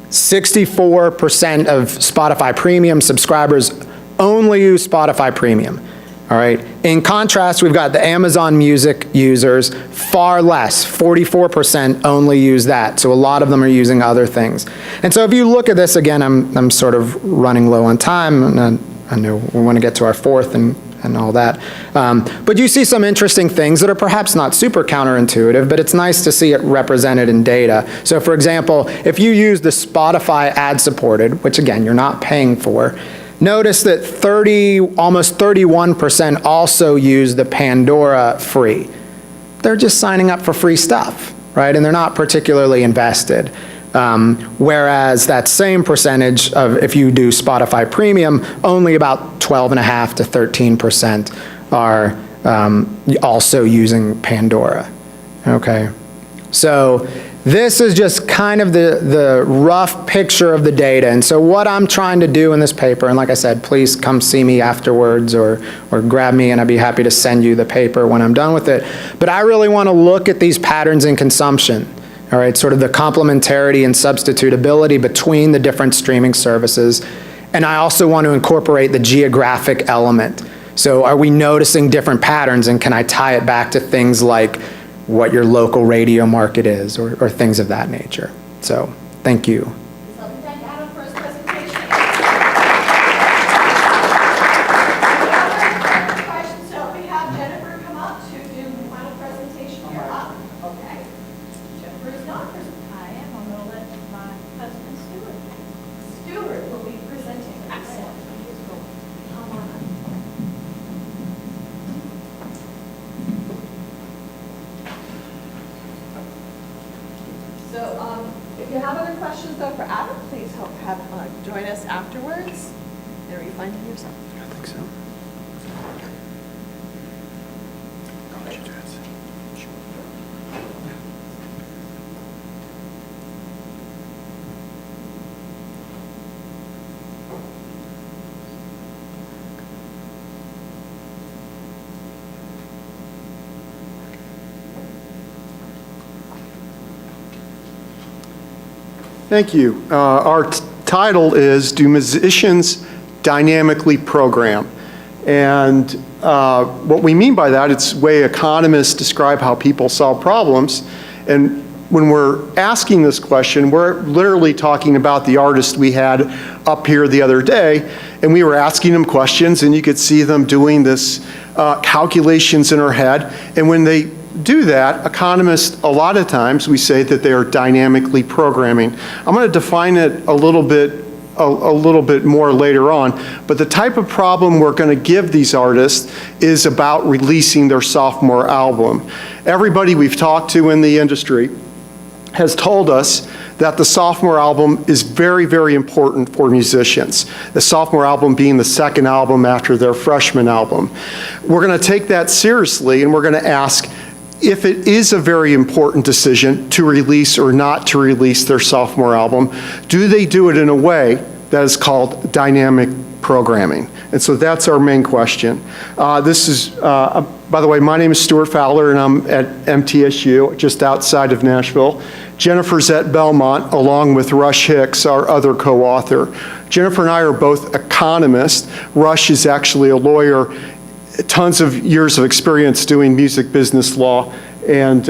64% of Spotify Premium subscribers only use Spotify Premium. All right. In contrast, we've got the Amazon Music users, far less, 44% only use that. So a lot of them are using other things. And so if you look at this, again, I'm sort of running low on time, and I know we want to get to our fourth and all that. But you see some interesting things that are perhaps not super counterintuitive, but it's nice to see it represented in data. So for example, if you use the Spotify ad-supported, which again, you're not paying for, notice that almost 31% also use the Pandora free. They're just signing up for free stuff, right? And they're not particularly invested. Whereas that same percentage of, if you do Spotify Premium, only about 12.5% to 13% are also using Pandora. Okay, so this is just kind of the rough picture of the data. And so what I'm trying to do in this paper, and like I said, please come see me afterwards or grab me and I'd be happy to send you the paper when I'm done with it. But I really want to look at these patterns in consumption. All right, sort of the complementarity and substitutability between the different streaming services. And I also want to incorporate the geographic element. So are we noticing different patterns, and can I tie it back to things like what your local radio market is or things of that nature? So thank you. So we thank Adam for his presentation. Questions? So we have Jennifer come up to do the final presentation here. Okay. Jennifer is not presenting. I am. I'm going to let my husband Stuart will be presenting. Excellent. Come on. questions though for Adam, please join us afterwards. And are you finding yourself? I think so. Thank you. Our title is, Do Musicians Dynamically Program? And what we mean by that, it's the way economists describe how people solve problems. And when we're asking this question, we're literally talking about the artist we had up here the other day, and we were asking them questions, and you could see them doing this calculations in her head. And when they do that, economists, a lot of times, we say that they are dynamically programming. I'm going to define it a little bit more later on, but the type of problem we're going to give these artists is about releasing their sophomore album. Everybody we've talked to in the industry has told us that the sophomore album is very, very important for musicians. The sophomore album being the second album after their freshman album. We're going to take that seriously, and we're going to ask, if it is a very important decision to release or not to release their sophomore album, do they do it in a way that is called dynamic programming? And so that's our main question. By the way, my name is Stuart Fowler, and I'm at MTSU, just outside of Nashville. Jennifer's at Belmont, along with Rush Hicks, our other co-author. Jennifer and I are both economists. Rush is actually a lawyer, tons of years of experience doing music business law, and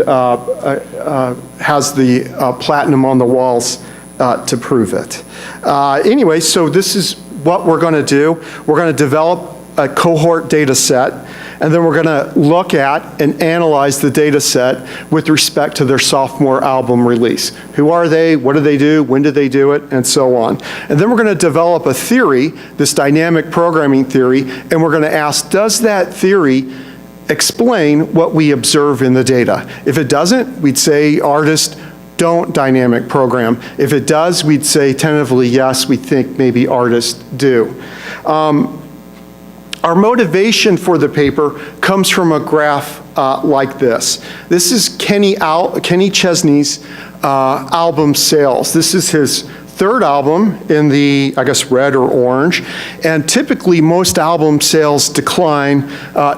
has the platinum on the walls to prove it. Anyway, so this is what we're going to do. We're going to develop a cohort data set, and then we're going to look at and analyze the data set with respect to their sophomore album release. Who are they? What do they do? When do they do it? And so on. And then we're going to develop a theory, this dynamic programming theory, and we're going to ask, does that theory explain what we observe in the data? If it doesn't, we'd say artists don't dynamic program. If it does, we'd say tentatively yes, we think maybe artists do. Our motivation for the paper comes from a graph like this. This is Kenny Chesney's album sales. This is his third album in the, I guess, red or orange. And typically, most album sales decline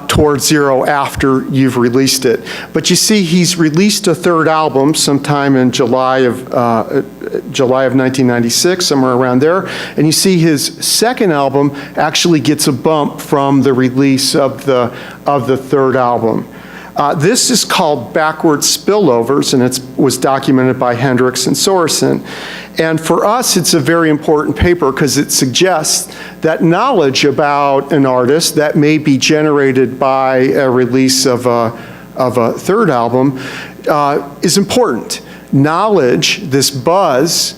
towards zero after you've released it. But you see, he's released a third album sometime in July of 1996, somewhere around there. And you see his second album actually gets a bump from the release of the third album. This is called backward spillovers, and it was documented by Hendricks and Sorensen. And for us, it's a very important paper because it suggests that knowledge about an artist that may be generated by a release of a third album is important. Knowledge, this buzz,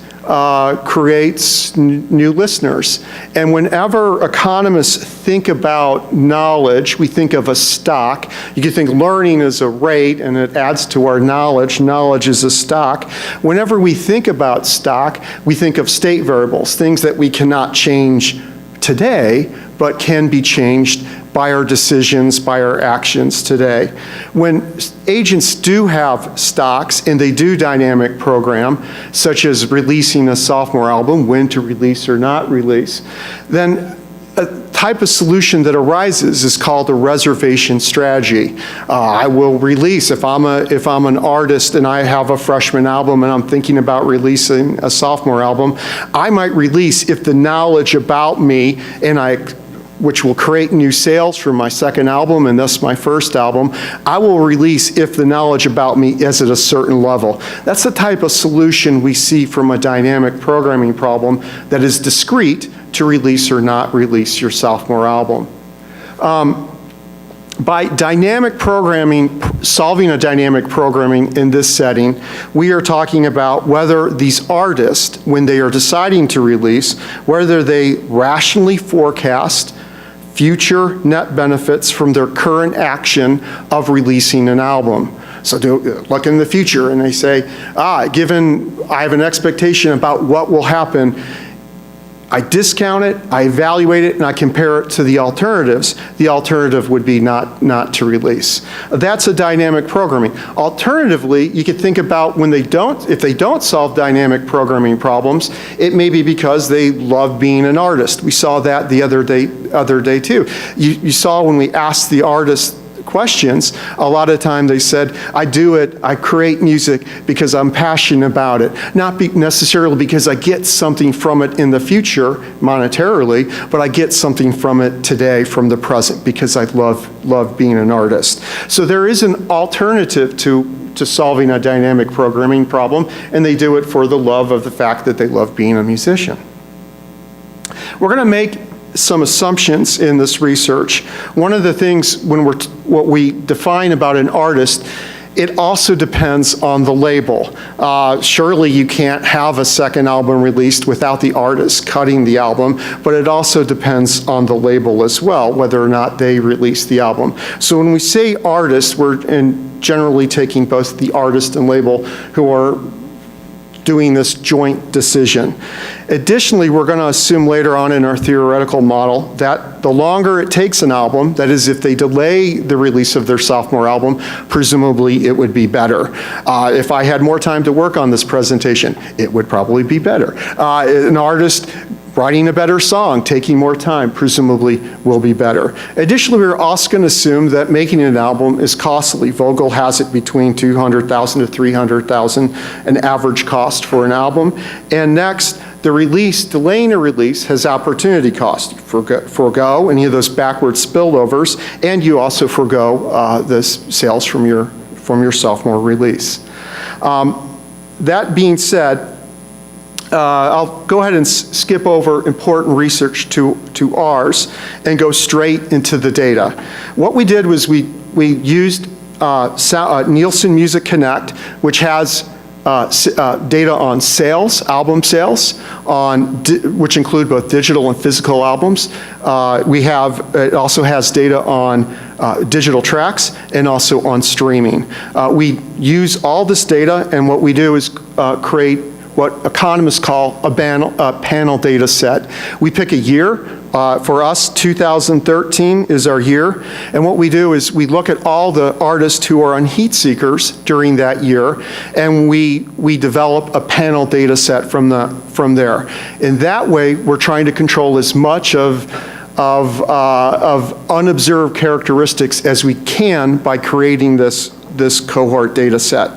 creates new listeners. And whenever economists think about knowledge, we think of a stock. You can think learning is a rate, and it adds to our knowledge. Knowledge is a stock. Whenever we think about stock, we think of state variables, things that we cannot change today, but can be changed by our decisions, by our actions today. When agents do have stocks and they do dynamic program, such as releasing a sophomore album, when to release or not release, then a type of solution that arises is called a reservation strategy. I will release, if I'm an artist and I have a freshman album and I'm thinking about releasing a sophomore album, I might release if the knowledge about me which will create new sales for my second album and thus my first album, I will release if the knowledge about me is at a certain level. That's the type of solution we see from a dynamic programming problem that is discrete to release or not release your sophomore album. By dynamic programming, solving a dynamic programming in this setting, we are talking about whether these artists, when they are deciding to release, whether they rationally forecast future net benefits from their current action of releasing an album. So look in the future, and they say, given I have an expectation about what will happen, I discount it, I evaluate it, and I compare it to the alternatives. The alternative would be not to release. That's a dynamic programming. Alternatively, you could think about if they don't solve dynamic programming problems, it may be because they love being an artist. We saw that the other day too. You saw when we asked the artists questions, a lot of time they said, I create music because I'm passionate about it. Not necessarily because I get something from it in the future, monetarily, but I get something from it today, from the present, because I love being an artist. So there is an alternative to solving a dynamic programming problem, and they do it for the love of the fact that they love being a musician. We're going to make some assumptions in this research. One of the things what we define about an artist, it also depends on the label. Surely you can't have a second album released without the artist cutting the album, but it also depends on the label as well, whether or not they release the album. So when we say artist, we're generally taking both the artist and label who are doing this joint decision. Additionally, we're going to assume later on in our theoretical model that the longer it takes an album, that is, if they delay the release of their sophomore album, presumably it would be better. If I had more time to work on this presentation, it would probably be better. An artist writing a better song, taking more time, presumably will be better. Additionally, we're also going to assume that making an album is costly. Vogel has it between $200,000 to $300,000, an average cost for an album. And next, delaying a release has opportunity cost. You forego any of those backward spillovers, and you also forego the sales from your sophomore release. That being said, I'll go ahead and skip over important research to ours and go straight into the data. What we did was we used Nielsen Music Connect, which has data on sales, album sales, which include both digital and physical albums. It also has data on digital tracks and also on streaming. We use all this data, and what we do is create what economists call a panel data set. We pick a year. For us, 2013 is our year. And what we do is we look at all the artists who are on heat seekers during that year, and we develop a panel data set from there. In that way, we're trying to control as much of unobserved characteristics as we can by creating this cohort data set.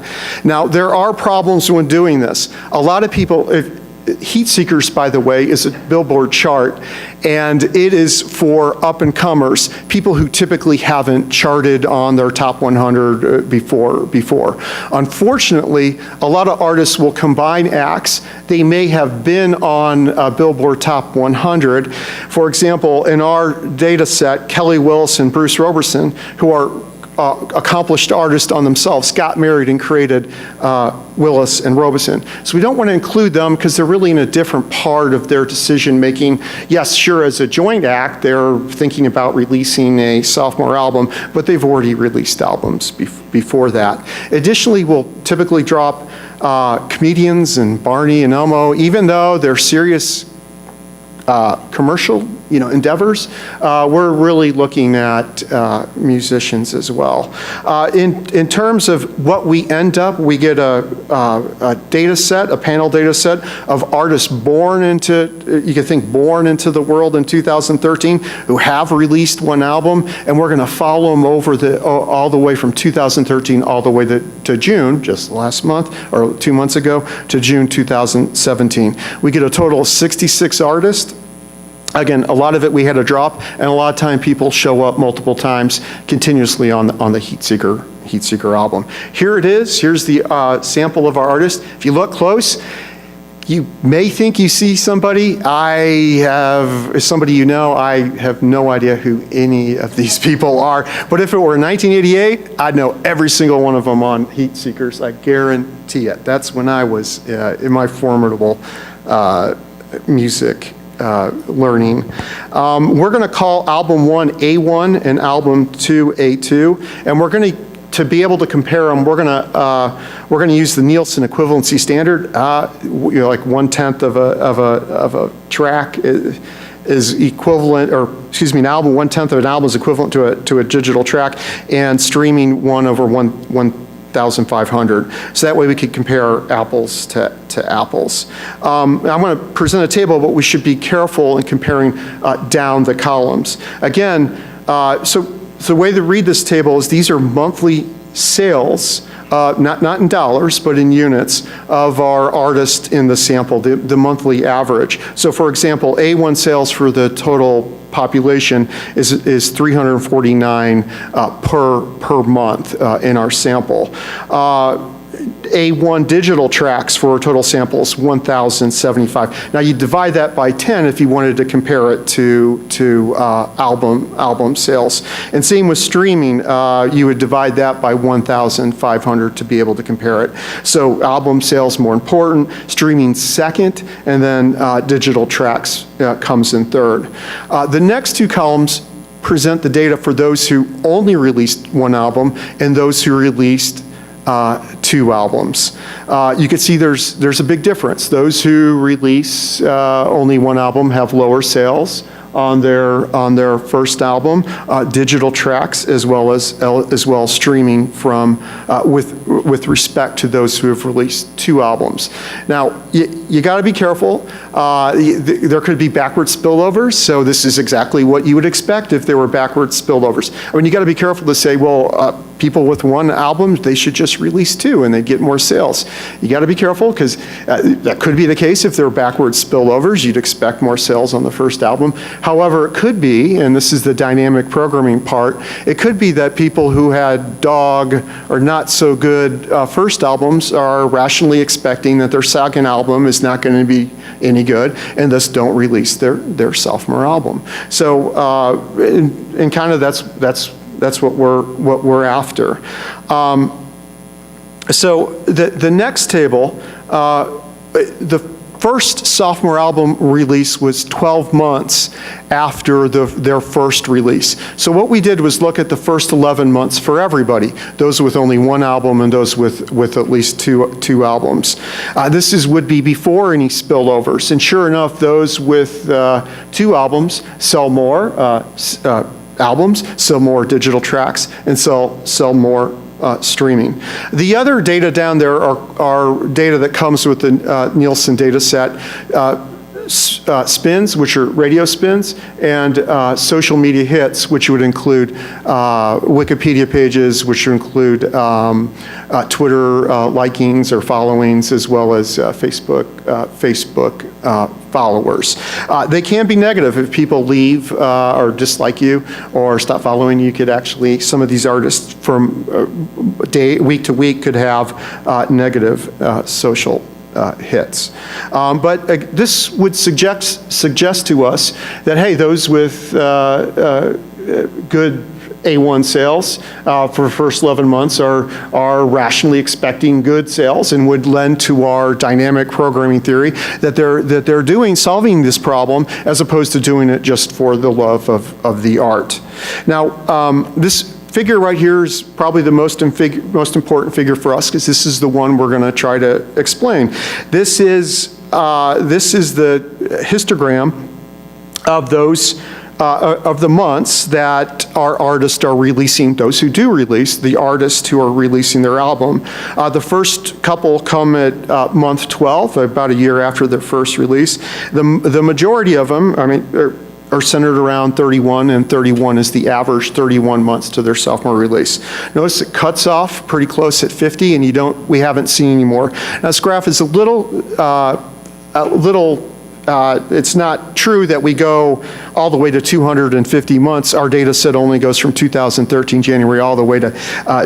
Now, there are problems when doing this. A lot of people, heat seekers, by the way, is a Billboard chart, and it is for up-and-comers, people who typically haven't charted on their top 100 before. Unfortunately, a lot of artists will combine acts. They may have been on Billboard Top 100. For example, in our data set, Kelly Willis and Bruce Roberson, who are accomplished artists on themselves, got married and created Willis and Robeson. So we don't want to include them because they're really in a different part of their decision making. Yes, sure, as a joint act, they're thinking about releasing a sophomore album, but they've already released albums before that. Additionally, we'll typically drop comedians and Barney and Elmo, even though they're serious commercial endeavors, we're really looking at musicians as well. In terms of what we end up, we get a data set, a panel data set of artists born into the world in 2013 who have released one album, and we're going to follow them over all the way from 2013 all the way to June, just last month, or 2 months ago, to June 2017. We get a total of 66 artists. Again, a lot of it we had to drop, and a lot of time people show up multiple times continuously on the Heat Seeker album. Here it is. Here's the sample of our artist. If you look close, you may think you see somebody. As somebody you know, I have no idea who any of these people are. But if it were 1988, I'd know every single one of them on Heat Seekers. I guarantee it. That's when I was in my formidable music learning. We're going to call album 1 A1 and album 2 A2, and we're going to to be able to compare them, we're gonna use the Nielsen equivalency standard. Like 1/10 of a track is equivalent, or excuse me, an album, 1/10 of an album is equivalent to a digital track, and streaming 1/1500. So that way we could compare apples to apples. I'm going to present a table, but we should be careful in comparing down the columns. Again, so the way to read this table is these are monthly sales, not in dollars, but in units of our artist in the sample, the monthly average. So for example, A1 sales for the total population is 349 per month in our sample. A1 digital tracks for our total samples, 1,075. Now you divide that by 10 if you wanted to compare it to album sales. And same with streaming, you would divide that by 1,500 to be able to compare it. So album sales more important, streaming second, and then digital tracks comes in third. The next two columns present the data for those who only released one album and those who released two albums. You can see there's a big difference. Those who release only one album have lower sales on their first album, digital tracks as well as streaming from with respect to those who have released two albums. Now you got to be careful. There could be backward spillovers. So this is exactly what you would expect if there were backward spillovers. I mean, you got to be careful to say, well, people with one album, they should just release two and they get more sales. You got to be careful because that could be the case if there were backward spillovers. You'd expect more sales on the first album. However, it could be, and this is the dynamic programming part, it could be that people who had dog or not so good first albums are rationally expecting that their second album is not going to be any good and thus don't release their sophomore album. So, and kind of that's what we're after. So the next table, the first sophomore album release was 12 months after their first release. So what we did was look at the first 11 months for everybody, those with only one album and those with at least two albums. This would be before any spillovers, and sure enough, those with two albums sell more albums, sell more digital tracks, and sell more streaming. The other data down there are data that comes with the Nielsen data set. Spins, which are radio spins, and social media hits, which would include Wikipedia pages, which would include Twitter likings or followings, as well as Facebook followers. They can be negative if people leave or dislike you or stop following you. Could actually, some of these artists from week to week could have negative social hits. But this would suggest to us that, hey, those with good A1 sales for the first 11 months are rationally expecting good sales and would lend to our dynamic programming theory that they're solving this problem as opposed to doing it just for the love of the art. Now, this figure right here is probably the most important figure for us because this is the one we're going to try to explain. This is the histogram of those of the months that our artists are releasing, those who do release, the artists who are releasing their album. The first couple come at month 12, about a year after their first release. The majority of them, I mean, are centered around 31, and 31 is the average 31 months to their sophomore release. Notice it cuts off pretty close at 50, and we haven't seen any more. Now this graph is a little, it's not true that we go all the way to 250 months. Our data set only goes from 2013 January all the way to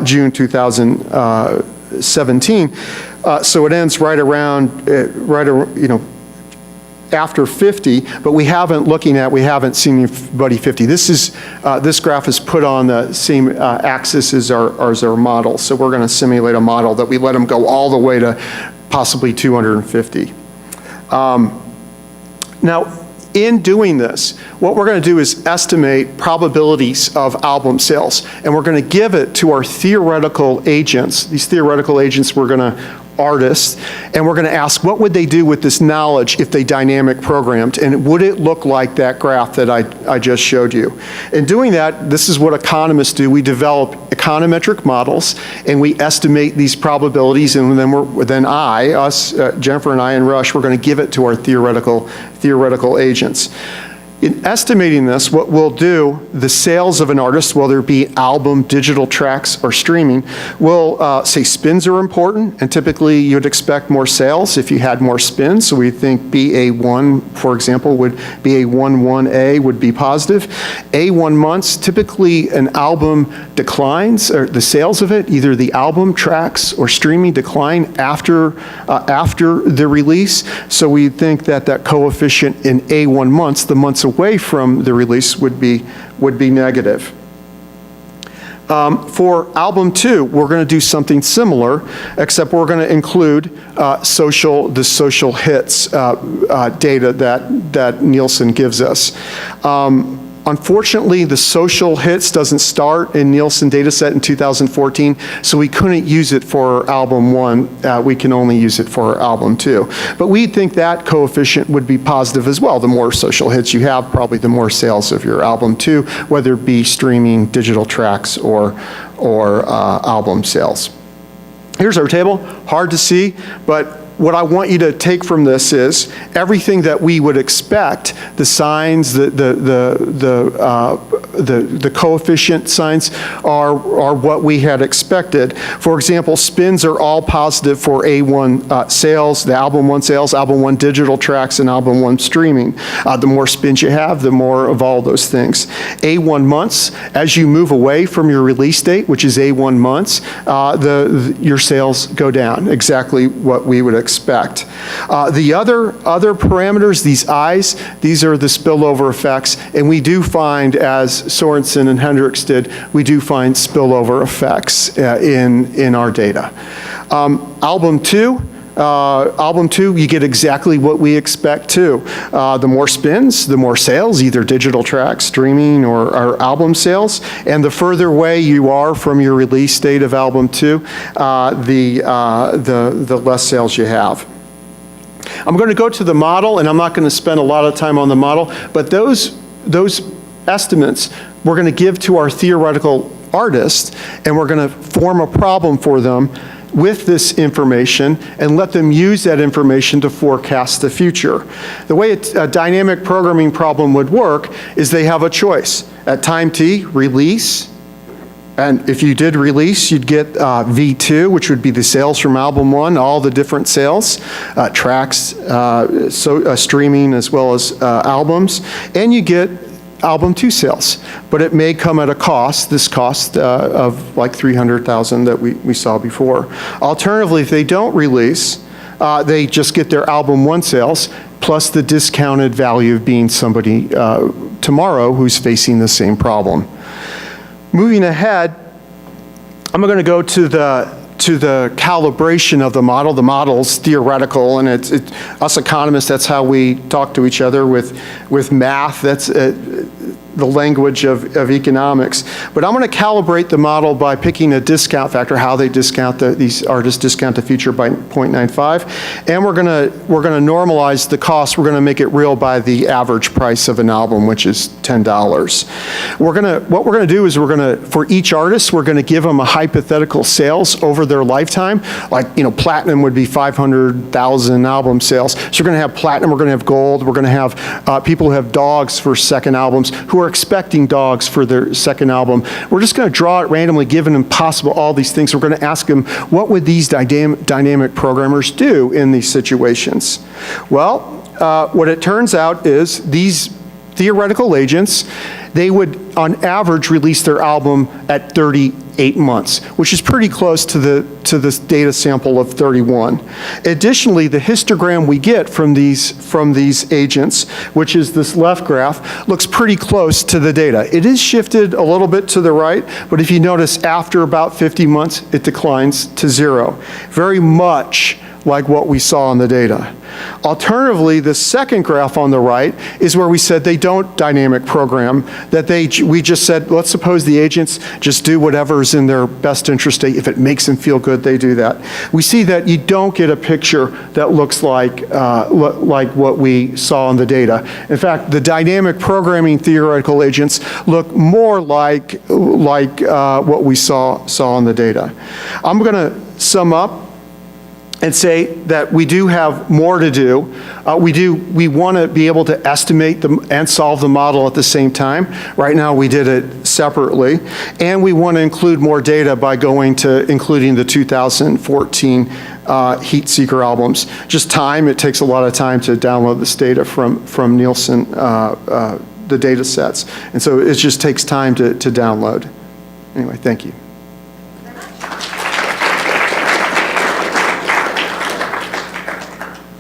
June 2017. So it ends right around, after 50, but we haven't seen anybody 50. This graph is put on the same axis as our model. So we're going to simulate a model that we let them go all the way to possibly 250. Now, In doing this, what we're going to do is estimate probabilities of album sales, and we're going to give it to our theoretical agents. These theoretical agents we're going to artists, and we're going to ask what would they do with this knowledge if they dynamic programmed, and would it look like that graph that I just showed you? In doing that, this is what economists do. We develop econometric models, and we estimate these probabilities, and then Jennifer and I and Rush, we're going to give it to our theoretical agents. In estimating this, what we'll do, the sales of an artist, whether it be album, digital tracks, or streaming, we'll say spins are important, and typically you'd expect more sales if you had more spins. So we think BA1, for example, would BA11A would be positive. A1 months, typically an album declines, or the sales of it, either the album, tracks, or streaming decline after the release. So we think that that coefficient in A1 months, the months away from the release, would be negative. For album 2, we're going to do something similar, except we're going to include the social hits data that Nielsen gives us. Unfortunately, the social hits doesn't start in Nielsen dataset in 2014, so we couldn't use it for album 1. We can only use it for album 2. But we think that coefficient would be positive as well. The more social hits you have, probably the more sales of your album 2, whether it be streaming, digital tracks, or album sales. Here's our table. Hard to see, but what I want you to take from this is everything that we would expect, the signs, the coefficient signs are what we had expected. For example, spins are all positive for A1 sales, the album 1 sales, album 1 digital tracks, and album 1 streaming. The more spins you have, the more of all those things. A1 months, as you move away from your release date, which is A1 months, your sales go down, exactly what we would expect. The other parameters, these I's, these are the spillover effects, and we do find, as Sorensen and Hendricks did, we do find spillover effects in our data. Album 2, you get exactly what we expect too. The more spins, the more sales, either digital tracks, streaming, or album sales. And the further away you are from your release date of album 2, the less sales you have. I'm going to go to the model, and I'm not going to spend a lot of time on the model, but those estimates we're going to give to our theoretical artists, and we're going to form a problem for them with this information and let them use that information to forecast the future. The way a dynamic programming problem would work is they have a choice. At time t, release, and if you did release, you'd get V2, which would be the sales from album 1, all the different sales, tracks, streaming, as well as albums, and you get album 2 sales, but it may come at a cost, this cost of like $300,000 that we saw before. Alternatively, if they don't release, they just get their album 1 sales plus the discounted value of being somebody tomorrow who's facing the same problem. Moving ahead, I'm going to go to the calibration of the model. The model's theoretical, and us economists, that's how we talk to each other with math. That's the language of economics. But I'm going to calibrate the model by picking a discount factor, how they discount these artists discount the future by 0.95, and we're going to normalize the cost. We're going to make it real by the average price of an album, which is $10. What we're going to do is for each artist, we're going to give them a hypothetical sales over their lifetime. Like, platinum would be 500,000 album sales. So we're going to have platinum, we're going to have gold, we're going to have people who have dogs for second albums, who are expecting dogs for their second album. We're just going to draw it randomly, giving them all these things. We're going to ask them, what would these dynamic programmers do in these situations? Well, what it turns out is these theoretical agents, they would, on average, release their album at 38 months, which is pretty close to this data sample of 31. Additionally, the histogram we get from these agents, which is this left graph, looks pretty close to the data. It is shifted a little bit to the right, but if you notice, after about 50 months, it declines to 0. Very much like what we saw in the data. Alternatively, the second graph on the right is where we said they don't dynamic program, that we just said, let's suppose the agents just do whatever's in their best interest. If it makes them feel good, they do that. We see that you don't get a picture that looks like what we saw in the data. In fact, the dynamic programming theoretical agents look more like what we saw in the data. I'm going to sum up and say that we do have more to do. We want to be able to estimate and solve the model at the same time. Right now we did it separately. And we want to include more data by going to including the 2014 heat seeker albums. Just time, it takes a lot of time to download this data from Nielsen, the data sets. And so it just takes time to download. Anyway, thank you.